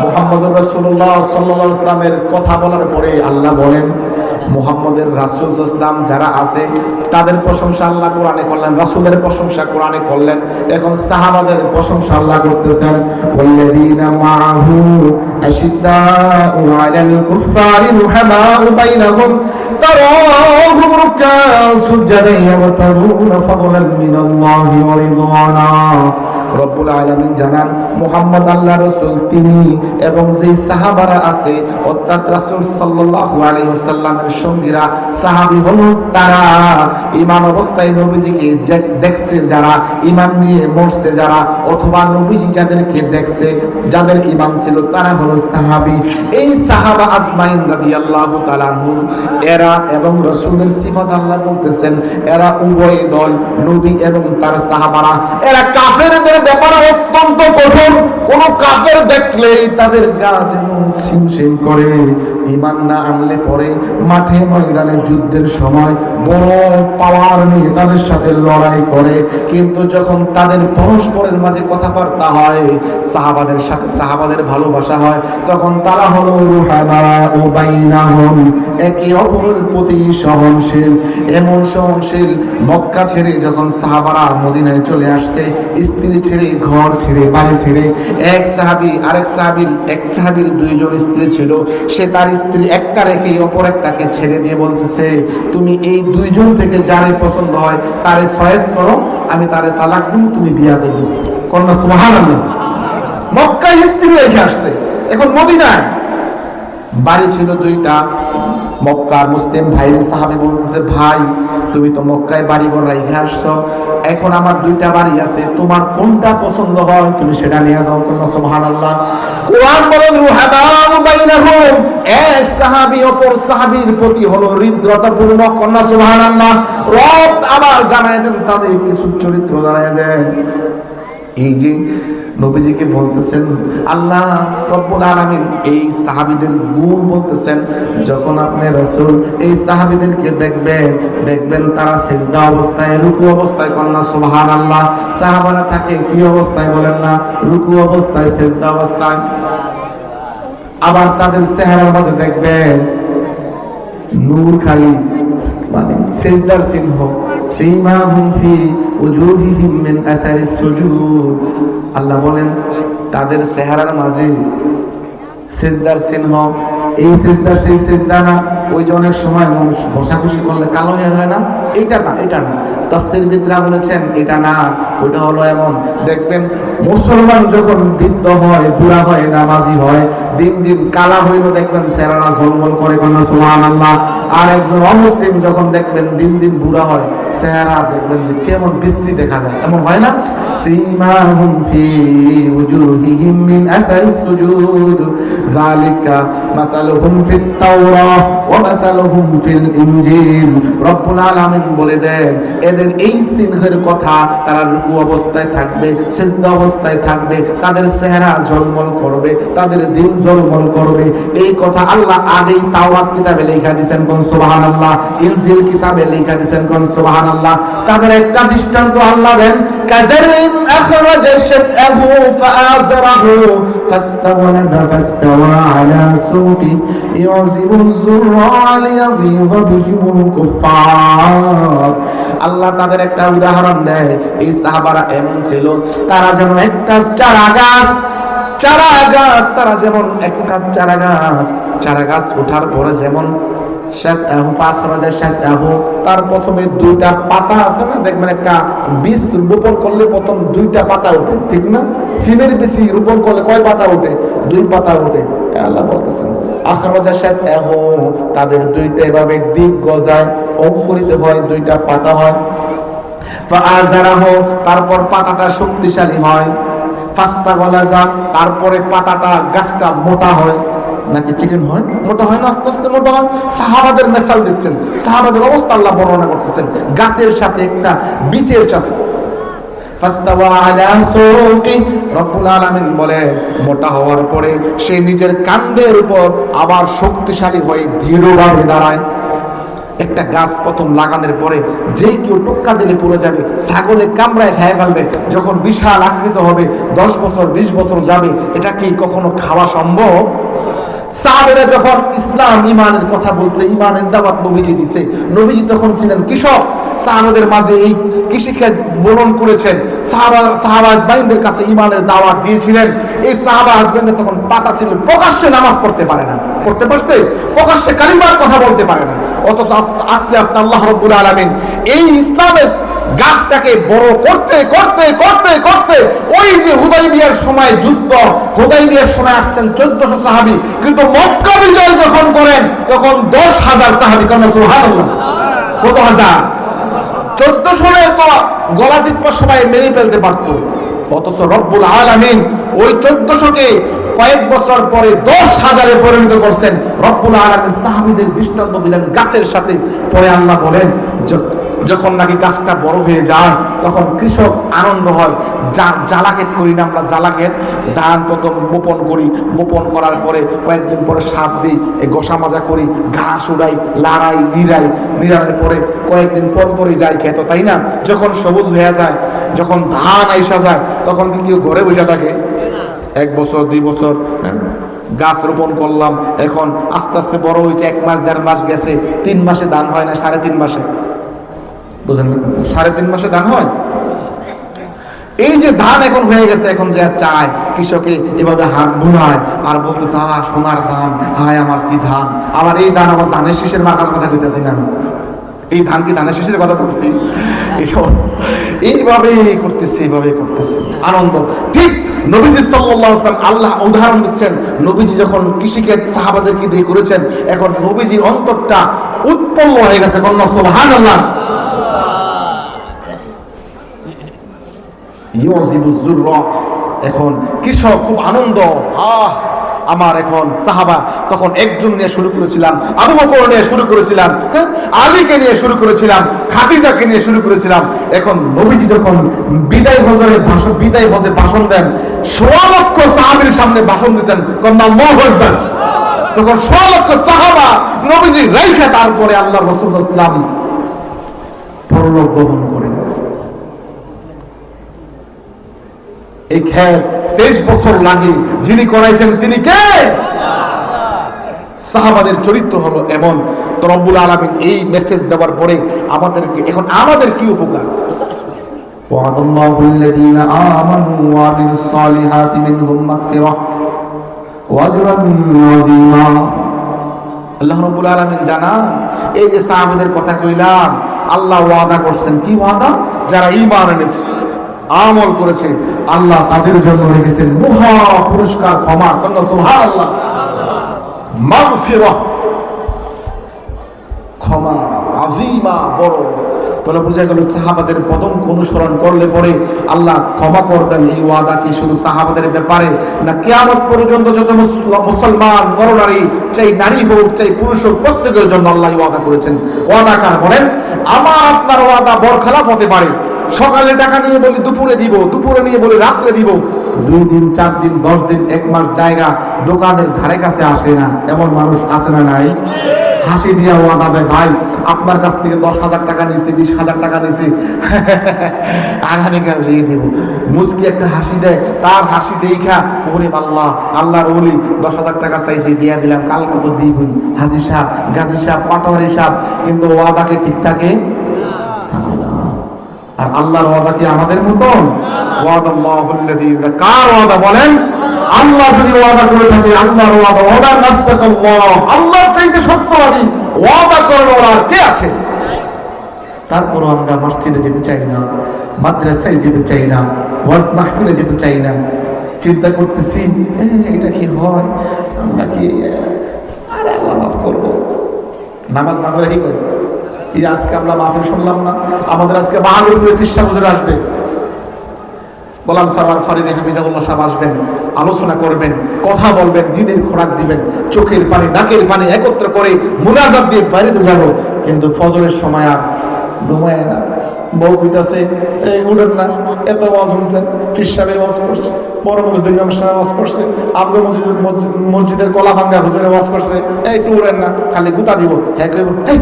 মুহাম্মদুর রাসূলুল্লাহ সাল্লাল্লাহু আলাইহি ওয়াসাল্লামের কথা বলার পরে আল্লাহ বলেন মুহাম্মদের রাসূল ইসলাম যারা আছে তাদের প্রশংসা আল্লাহ কোরআনে করলেন, রাসূলের প্রশংসা কোরআনে করলেন। এখন সাহাবাদের প্রশংসা আল্লাহ করতেছেন ওয়াল্লাযীনা মাআহু আশিদ্দাউ আলাল কুফারি রুহামাউ বাইনাহুম তারাহুম রুকআন সুজদান ইয়াবতাগুনা ফাদলান মিনাল্লাহি ওয়া রিদওয়ানা রব্বুল আলামিন জানান মুহাম্মদ আল্লাহ রাসূল তিনি এবং যেই সাহাবারা আছে অর্থাৎ রাসূল সাল্লাল্লাহু আলাইহি ওয়াসাল্লামের সঙ্গীরা সাহাবী হলো তারা ঈমান অবস্থায় নবীজিকে দেখছে যারা, ঈমান নিয়ে মরছে যারা, অথবা নবীজি যাদেরকে দেখছে যাদের ঈমান ছিল তারা হলো সাহাবী। এই সাহাবা আজমাইন রাদিয়াল্লাহু তাআলা আনহু এরা এবং রাসূলের সিফাত আল্লাহ বলতেছেন এরা উভয় দল নবী এবং তার সাহাবারা এরা কাফেরদের ব্যাপারে অত্যন্ত কঠোর। কোন কাফের দেখলেই তাদের গা যেন শিমশিম করে। ঈমান না আনলে পরে মাঠে ময়দানে যুদ্ধের সময় বড় পাওয়ার নিয়ে তাদের সাথে লড়াই করে, কিন্তু যখন তাদের পরস্পরের মাঝে কথাবার্তা হয়, সাহাবাদের সাথে সাহাবাদের ভালোবাসা হয়, তখন তারা হলো রুহামা ও বাইনাহুম, একে অপরের প্রতি সহনশীল। এমন সহনশীল মক্কা ছেড়ে যখন সাহাবারা মদিনায় চলে আসছে, স্ত্রী ছেড়ে ঘর ছেড়ে বাড়ি ছেড়ে, এক সাহাবীর দুইজন স্ত্রী ছিল, সে তার স্ত্রী একটা রেখে অপর একটাকে ছেড়ে দিয়ে বলতেছে তুমি এই দুইজন থেকে যারে পছন্দ হয় তারে চয়েস করো, আমি তারে তালাক দিন, তুমি বিয়া করো। কন্যা সুবহানাল্লাহ। মক্কায় স্ত্রী রেখে আসছে, এখন মদিনায় বাড়ি ছিল দুইটা। মক্কার মুসলিম ভাই সাহাবী বলতেছে ভাই তুমি তো মক্কায় বাড়ি ঘর রেখে আসছো, এখন আমার দুইটা বাড়ি আছে, তোমার কোনটা পছন্দ হয় তুমি সেটা নিয়ে যাও। কন্যা সুবহানাল্লাহ। কোরআন বলে রুহামা বাইনাহুম, এক সাহাবী অপর সাহাবীর প্রতি হলো হৃদ্রতাপূর্ণ। কন্যা সুবহানাল্লাহ। রব আবার জানায় দেন তাদের কিছু চরিত্র জানায় দেন। এই যে নবীজিকে বলতেছেন আল্লাহ রব্বুল আলামিন এই সাহাবীদের গুণ বলতেছেন, যখন আপনি রাসূল এই সাহাবীদেরকে দেখবেন তারা সিজদা অবস্থায়, রুকু অবস্থায়। কন্যা সুবহানাল্লাহ। সাহাবারা থাকে কি অবস্থায় বলেন না? রুকু অবস্থায়, সিজদা অবস্থায়। আবার তাদের চেহারার মধ্যে দেখবেন নূর খালি, মানে সিজদার চিহ্ন। সীমাহুম ফি উজুহিহিম মিন আসারিস সুজুদ, আল্লাহ বলেন তাদের চেহারার মাঝে সিজদার চিহ্ন। এই সিজদা সেই সিজদা না, ওই যে অনেক সময় মানুষ ঘষাঘষি করলে কালো হয়ে যায় না, এটা না। তাফসীরবিদরা বলেছেন এটা না, ওটা হলো এমন দেখবেন মুসলমান যখন বৃদ্ধ হয়, বুড়া হয়, নামাজি হয়, দিন দিন কালা হইল দেখবেন চেহারা ঝলমল করে। কন্যা সুবহানাল্লাহ। আর একজন অমুসলিম যখন দেখবেন দিন দিন বুড়া হয়, চেহারা দেখবেন যে কেমন বিশ্রী দেখা যায়, এমন হয় না? সীমাহুম ফি উজুহিহিম মিন আসারিস সুজুদ যালিকা মাসালুহুম ফিত তাওরাহ ওয়া মাসালুহুম ফিল ইনজিল। রব্বুল আলামিন বলে দেন এদের এই চিহ্নের কথা, তারা রুকু অবস্থায় থাকবে, সিজদা অবস্থায় থাকবে, তাদের চেহারা ঝলমল করবে, তাদের দিল ঝলমল করবে। এই কথা আল্লাহ আগেই তাওরাত কিতাবে লেখা দিয়েছেন। কোন সুবহানাল্লাহ। ইনজিল কিতাবে লেখা দিয়েছেন। কোন সুবহানাল্লাহ। তাদের একটা দৃষ্টান্ত আল্লাহ দেন, কাযারিন আখরাজা শাতআহু ফাআযরাহু ফাস্তাওয়া আলা সুকি ইউযিবু যুররা লিয়াগীযা বিহিমুল কুফার। আল্লাহ তাদের একটা উদাহরণ দেয়, এই সাহাবারা এমন ছিল তারা যেমন একটা চারা গাছ, তারা যেমন একটা চারা গাছ ওঠার পরে যেমন তার প্রথমে দুইটা পাতা আছে না, দেখবেন একটা বীজ রোপণ করলে প্রথম দুইটা পাতা ওঠে, ঠিক না? সিমের বেশি রোপণ করলে কয় পাতা ওঠে? দুই পাতা ওঠে। আল্লাহ বলতেছেন আখরাজা শাতআহু, তাদের দুইটা এভাবে ডিগ গজায়, অঙ্কুরিত হয়, দুইটা পাতা হয়। ফাআযারাহু, তারপর পাতাটা শক্তিশালী হয়। ফাস্তাগলাযা, তারপরে পাতাটা গাছটা মোটা হয়। নাকি চিকেন হয়? মোটা হয় না, আস্তে আস্তে মোটা হয়। সাহাবাদের মেসাল দিচ্ছেন, সাহাবাদের অবস্থা আল্লাহ বর্ণনা করতেছেন গাছের সাথে একটা বীজের সাথে। ফাস্তাওয়া আলা সুকি, রব্বুল আলামিন বলেন মোটা হওয়ার পরে সে নিজের কাণ্ডের উপর আবার শক্তিশালী হয়ে দৃঢ়ভাবে দাঁড়ায়। একটা গাছ প্রথম লাগানোর পরে যে কেউ টোক্কা দিলে পড়ে যাবে, ছাগলে কামড়ায় খেয়ে ফেলবে, যখন বিশাল আকৃত হবে 10 বছর 20 বছর যাবে, এটা কি কখনো খাওয়া সম্ভব? সাহাবেরা যখন ইসলাম ইমানের কথা বলছে, ইমানের দাওয়াত নবীজি দিছে, নবীজি তখন ছিলেন কৃষক, সাহাবাদের মাঝে এই কৃষিকাজ বরণ করেছেন, সাহাবা আজমাইনদের কাছে ইমানের দাওয়াত দিয়েছিলেন। এই সাহাবা আজমাইনদের তখন পাতা ছিল, প্রকাশ্যে নামাজ পড়তে পারে না, পড়তে পারছে, প্রকাশ্যে কালিমার কথা বলতে পারে না, অথচ আস্তে আস্তে আল্লাহ রাব্বুল আলামিন এই ইসলামের গাছটাকে বড় করতে করতে করতে করতে ওই যে হুদাইবিয়ার সময় যুদ্ধ, হুদাইবিয়ার সময় আসছেন 1400 সাহাবী, কিন্তু মক্কা বিজয় যখন করেন তখন 10,000 সাহাবী। কারণ সুবহানাল্লাহ, কত হাজার? 1400 তো গলা টিপা সবাই মেরে ফেলতে পারতো, অথচ রব্বুল আলামিন ওই 1400কে কয়েক বছর পরে 10,000-এ পরিণত করছেন। রব্বুল আলামিন সাহাবীদের দৃষ্টান্ত দিলেন গাছের সাথে। পরে আল্লাহ বলেন, যখন নাকি গাছটা বড় হয়ে যায় তখন কৃষক আনন্দ হয়। জ্বালাকেত করি না আমরা, জ্বালাকেত ধান প্রথম বপন করি, বপন করার পরে কয়েকদিন পরে সার দিই, গোসা মাজা করি, ঘাস উড়াই, লাড়াই, নিড়ানোর পরে কয়েকদিন পর পরই যাই খেত, তাই না? যখন সবুজ হয়ে যায়, যখন ধান আইসা যায়, তখন কি কেউ ঘরে বসে থাকে? 1 বছর 2 বছর গাছ রোপণ করলাম, এখন আস্তে আস্তে বড় হয়েছে, 1 মাস 1.5 মাস গেছে, 3 মাসে ধান হয় না, 3.5 মাসে, বুঝলেন না? 3.5 মাসে ধান হয়। এই যে ধান এখন হয়ে গেছে, এখন যে চায় কৃষকে এভাবে হাত বুনায় আর বলতেছে, সোনার ধান, হায় আমার কি ধান, আমার এই ধান, আমার ধানের শীষের মার্কার কথা কইতেছি না, এই ধান কি ধানের শীষের কথা বলছি? এইভাবে করতেছে আনন্দ। ঠিক নবীজি সাল্লাল্লাহু আলাইহি ওয়াসাল্লাম আল্লাহ উদাহরণ দিচ্ছেন, নবীজি যখন কৃষিকে সাহাবাদেরকে দিয়ে করেছেন, এখন নবীজির অন্তরটা উৎপন্ন হয়ে গেছে। সুবহানাল্লাহ। এখন কৃষক খুব আনন্দ, আমার এখন সাহাবা, তখন একজন নিয়ে শুরু করেছিলাম, আবু বকর নিয়ে শুরু করেছিলাম, আলীকে নিয়ে শুরু করেছিলাম, খাদিজাকে নিয়ে শুরু করেছিলাম। এখন নবীজি যখন বিদায় হজে ভাষণ দেন, 1.5 লক্ষ সাহাবীর সামনে ভাষণ দিচ্ছেন, আল্লাহু আকবার। তখন 1.5 লক্ষ সাহাবা নবীজি রাইখা তারপরে আল্লাহ রাসূল সাল্লাল্লাহু আলাইহি ওয়াসাল্লাম পরলোক গমন করেন। এই খেত 23 বছর লাগে যিনি করাইছেন তিনি কে? সাহাবাদের চরিত্র হলো এমন। তো রব্বুল আলামিন এই মেসেজ দেওয়ার পরে আমাদেরকে, এখন আমাদের কি উপকার? ওয়াদাল্লাহুল্লাযীনা আমানু ওয়া আমিলুস সালিহাতি মিনহুম মাগফিরাহ ওয়া আজরুন আযীমা। আল্লাহ রাব্বুল আলামিন জানান, এই যে সাহাবাদের কথা কইলাম, আল্লাহ ওয়াদা করছেন, কি ওয়াদা? যারা ঈমান এনেছে, আমল করেছে, আল্লাহ তাদের জন্য রেখেছেন মহা পুরস্কার, ক্ষমা। সুবহানাল্লাহ। মাগফিরাহ, ক্ষমা, আযীমা, বড়। তাহলে বোঝা গেল সাহাবাদের পদঙ্ক অনুসরণ করলে পরে আল্লাহ ক্ষমা করবেন। এই ওয়াদা কি শুধু সাহাবাদের ব্যাপারে না, কিয়ামত পর্যন্ত যত মুসলমান নরনারী, চাই নারী হোক চাই পুরুষ হোক, প্রত্যেকের জন্য আল্লাহ ওয়াদা করেছেন। ওয়াদা কার বলেন? আমার আপনার ওয়াদা বরখলাফ হতে পারে। সকালে টাকা নিয়ে বলি দুপুরে দিব, দুপুরে নিয়ে বলি রাত্রে দিব, 2 দিন 4 দিন 10 দিন 1 মাস জায়গা দোকানের ধারে কাছে আসে না, এমন মানুষ আছে না নাই? হাসি দিয়া ওয়াদা দেয়, ভাই আপনার কাছ থেকে 10,000 টাকা নিয়েছি, 20,000 টাকা নিয়েছি, আগামীকাল দিয়ে দেব। মুচকি একটা হাসি দেয়, তার হাসি দেখা ওরে আল্লাহ, আল্লাহর ওলি 10,000 টাকা চাইছি, দিয়া দিলাম, কালকে তো দিবই। হাজি সাহেব, গাজী সাহেব, পাটোয়ারি সাহেব, কিন্তু ওয়াদাকে ঠিক থাকে। আর আল্লাহর ওয়াদা কি আমাদের মতন? ওয়াদাল্লাহুল্লাযীনা, কার ওয়াদা বলেন? আল্লাহ যদি ওয়াদা করে থাকে, আল্লাহর ওয়াদা, ওয়াদা নাস্তাকাল্লাহ, আল্লাহর চাইতে সত্যবাদী ওয়াদা করার আর কে আছে? তারপরও আমরা মসজিদে যেতে চাই না, মাদ্রাসায় যেতে চাই না, ওয়াজ মাহফিলে যেতে চাই না। চিন্তা করতেছি এটা কি হয়, আমরা কি আরে আল্লাহ মাফ করবো, নামাজ না পড়ে কি করি? এই আজকে আমরা মাহফিল শুনলাম না, আমাদের আজকে বাহাদুরপুরে পৃষ্ঠা হুজুর আসবে, গোলাম সারওয়ার ফরিদী হাফিজাহুল্লাহ সাহেব আসবেন, আলোচনা করবেন, কথা বলবেন, দিনের খোরাক দিবেন, চোখের পানি নাকের পানি একত্র করে মুনাজাত দিয়ে বাড়িতে যাব। কিন্তু ফজরের সময় আর ঘুমায় না, বউ কইতাছে এই উঠেন না, এত ওয়াজ শুনছেন, ফির সাহেব ওয়াজ করছে, বড় মসজিদের ইমাম সাহেব ওয়াজ করছে, আমগো মসজিদের কলা ভাঙ্গা হুজুরে ওয়াজ করছে, এই একটু উঠেন না, খালি গুতা দিব। হ্যাঁ কইব, এই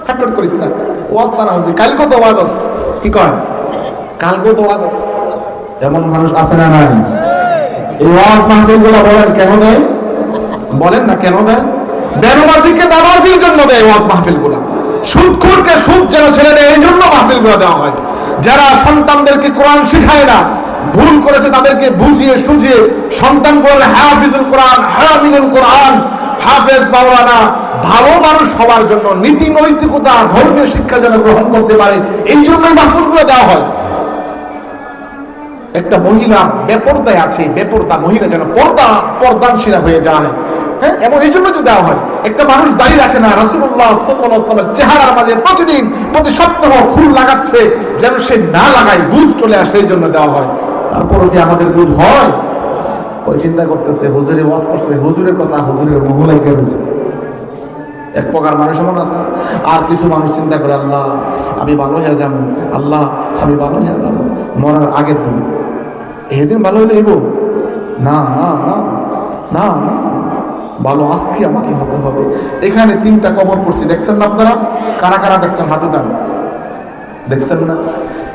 হাটফাট করিস না, ওয়াজ না হচ্ছে, কালকে তো ওয়াজ আছে, কি কয় কালকে তো ওয়াজ আছে। এমন মানুষ আছে না নাই? এই ওয়াজ মাহফিলগুলো বলেন কেন দেয়? বলেন না কেন দেয়? বেনামাজিকে নামাজির জন্য দেয় ওয়াজ মাহফিলগুলো, সুদখোরকে সুদ যেন ছেড়ে দেয় এই জন্য মাহফিলগুলো দেওয়া হয়। যারা সন্তানদেরকে কোরআন শিখায় না, ভুল করেছে তাদেরকে বুঝিয়ে সুঝিয়ে সন্তানগুলোর হাফিজুল কোরআন, হামিলুল কোরআন, হাফেজ মাওলানা, ভালো মানুষ হওয়ার জন্য নীতি নৈতিকতা ধর্মীয় শিক্ষা যেন গ্রহণ করতে পারে, এই জন্যই মাহফিলগুলো দেওয়া হয়। একটা মহিলা বেপরদায় আছে, বেপরদা মহিলা যেন পর্দানশীলা হয়ে যায়, হ্যাঁ, এবং এই জন্য তো দেওয়া হয়। একটা মানুষ দাড়ি রাখে না, রাসূলুল্লাহ সাল্লাল্লাহু আলাইহি ওয়াসাল্লামের চেহারার মাঝে প্রতিদিন প্রতি সপ্তাহ খুল লাগাচ্ছে, যেন সে না লাগায় বুঝ চলে আসে, এই জন্য দেওয়া হয়। তারপরও কি আমাদের বুঝ হয়? ওই চিন্তা করতেছে হুজুরে ওয়াজ করছে, হুজুরের কথা হুজুরের মহলাই করেছে। এক প্রকার মানুষ এমন আছে। আর কিছু মানুষ চিন্তা করে, আল্লাহ আমি ভালো হয়ে যাবো, আল্লাহ আমি ভালো হয়ে যাবো মরার আগের দিন, এদিন ভালো হলে এবো না না না না না, ভালো আজকে আমাকে হতে হবে। এখানে 3টা কবর করছি, দেখছেন না আপনারা? কারা কারা দেখছেন? হাত উঠান। দেখছেন না?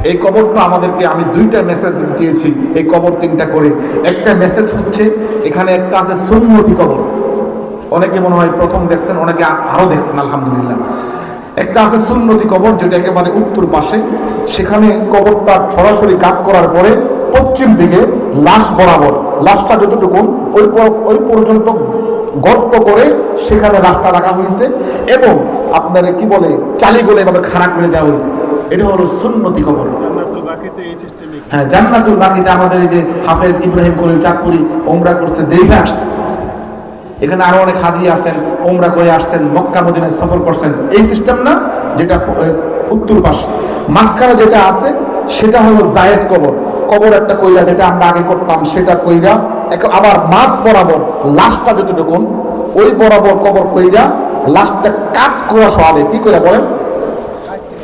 এই কবরটা আমাদেরকে, আমি 2টা মেসেজ দিতে চেয়েছি এই কবর 3টা করে। একটা মেসেজ হচ্ছে, এখানে একটা আছে সুন্নতি কবর, অনেকে মনে হয় প্রথম দেখছেন, অনেকে আরো দেখছেন আলহামদুলিল্লাহ। একটা আছে সুন্নতি কবর, যেটা একেবারে উত্তর পাশে। সেখানে কবরটা সরাসরি কাট করার পরে পশ্চিম দিকে লাশ বরাবর, লাশটা যতটুকু ওই পর্যন্ত গর্ত করে সেখানে লাশটা রাখা হয়েছে, এবং আপনার কি বলে চালিগুলো এভাবে খাড়া করে দেওয়া হয়েছে। এটা হলো সুন্নতি কবর। হ্যাঁ, জান্নাতুল বাকিতে আমাদের এই যে হাফেজ ইব্রাহিম খলিল চাঁদপুরি ওমরা করছে, দেখে আসছে। এখানে আরো অনেক হাজি আছেন, ওমরা করে আসছেন, মক্কা মদিনায় সফর করছেন। এই সিস্টেম না, যেটা উত্তর পাশে। মাঝখানে যেটা আছে সেটা হলো জায়েজ কবর, কবর একটা কইরা, যেটা আমরা আগে করতাম সেটা কইরা, আবার মাঝ বরাবর লাশটা যতটুকু ওই বরাবর কবর কইরা লাশটা কাট করা সহাবে। কি করে বলেন?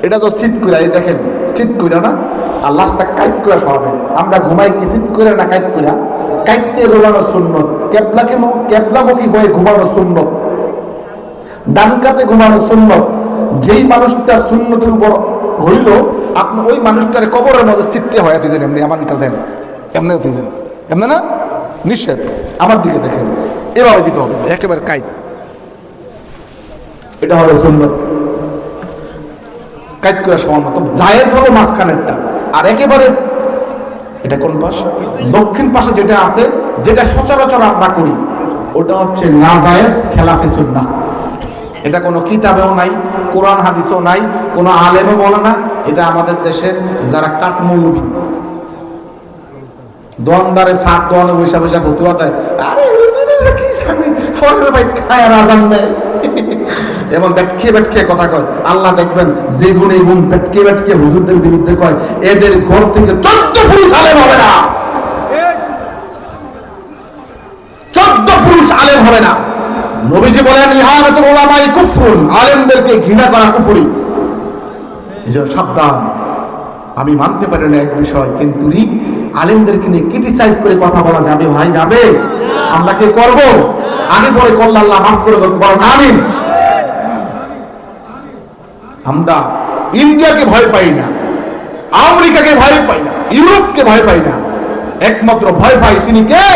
এটা তো চিত কইরা, এই দেখেন চিত কইরা না, আর লাশটা কাইট করা সহাবে। আমরা ঘুমাই কি চিত করে না কাইট কইরা? কাইতে রোলানো সুন্নত, কেবলামুখী হয়ে ঘুমানো সুন্নত, ডান কাতে ঘুমানো সুন্নত। যেই মানুষটা সুন্নতের উপর হইল, আপনি ওই মানুষটার কবরের মাঝে চিত্তে হয় দিতেন, এমনি আমার নিকাল দেন, এমনি দিতেন, এমনি না, নিষেধ। আমার দিকে দেখেন, এভাবে দিতে হবে একেবারে কাইট। এটা হলো সুন্নত, কাইট করে সমান মতো। জায়েজ হলো মাঝখানেরটা, আর একেবারে এটা কোন পাশ? দক্ষিণ পাশে যেটা আছে, যেটা সচরাচর আমরা করি, ওটা হচ্ছে নাজায়েজ খেলাফে সুন্নাহ। এটা কোনো কিতাবেও নাই, কোরআন হাদিসও নাই, কোনো আলেমও বলে না। এটা আমাদের দেশের যারা কাঠমৌলবী, দোয়ানদারে সাত দোয়ানে বৈশা বৈশা ফতুয়া দেয়, আরে কি জানে ফরের ভাই খায় রাজান দেয়, এমন ব্যাটকে কথা কয়। আল্লাহ দেখবেন যে গুণ এই গুণ ব্যাটকে হুজুরদের বিরুদ্ধে কয়, এদের ঘর থেকে 14 পুরুষ আলেম হবে না, 14 পুরুষ আলেম হবে না। নবীজি বলেন ইহানাতুল উলামাই কুফরুন, আলেমদেরকে ঘৃণা করা কুফরি। এজন্য সাবধান। আমি মানতে পারি না এক বিষয়, কিন্তু আলেমদেরকে নিয়ে ক্রিটিসাইজ করে কথা বলা যাবে ভাই? যাবে? আমরা কি করব? আগে পরে করলে আল্লাহ মাফ করে দেবেন, বলেন আমিন। আমরা ইন্ডিয়াকে ভয় পাই না, আমেরিকাকে ভয় পাই না, ইউরোপকে ভয় পাই না, একমাত্র ভয় পাই তিনি কে?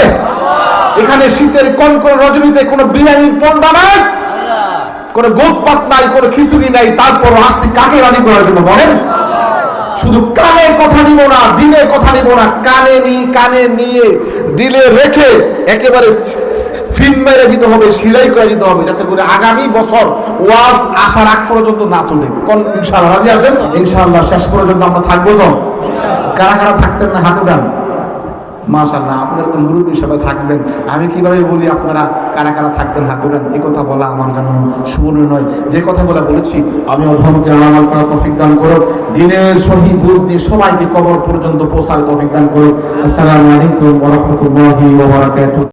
এখানে শীতের কনকন রজনীতে কোনো বিরিয়ানির পন্ডা নাই, কোনো গোসপাত নাই, কোনো খিচুড়ি নাই, তারপর আসছি কাকে রাজি করার জন্য বলেন? শুধু কানে কথা নিব না, দিলে কথা নিব না, কানে নিয়ে দিলে রেখে একেবারে ফিল্ম মেরে দিতে হবে, সিলাই করে দিতে হবে, যাতে করে আগামী বছর ওয়াজ আসার আগ পর্যন্ত না চলে। কোন ইনশাআল্লাহ রাজি আছেন? ইনশাআল্লাহ শেষ পর্যন্ত আমরা থাকবো তো? কারা কারা থাকতেন না হাত উঠান। মাশাআল্লাহ, আপনারা তো মুরব্বী সবাই থাকবেন, আমি কিভাবে বলি আপনারা কারা কারা থাকবেন হাত উঠান। এই কথা বলা আমার জন্য সুবর্ণ নয়। যে কথাগুলো বলেছি আমি অধমকে আমল করা তৌফিক দান করো, দিনের সহি বুঝ দিয়ে সবাইকে কবর পর্যন্ত পৌঁছার তৌফিক দান করো। আসসালামু আলাইকুম ওয়া রাহমাতুল্লাহি ওয়া বারাকাতুহু।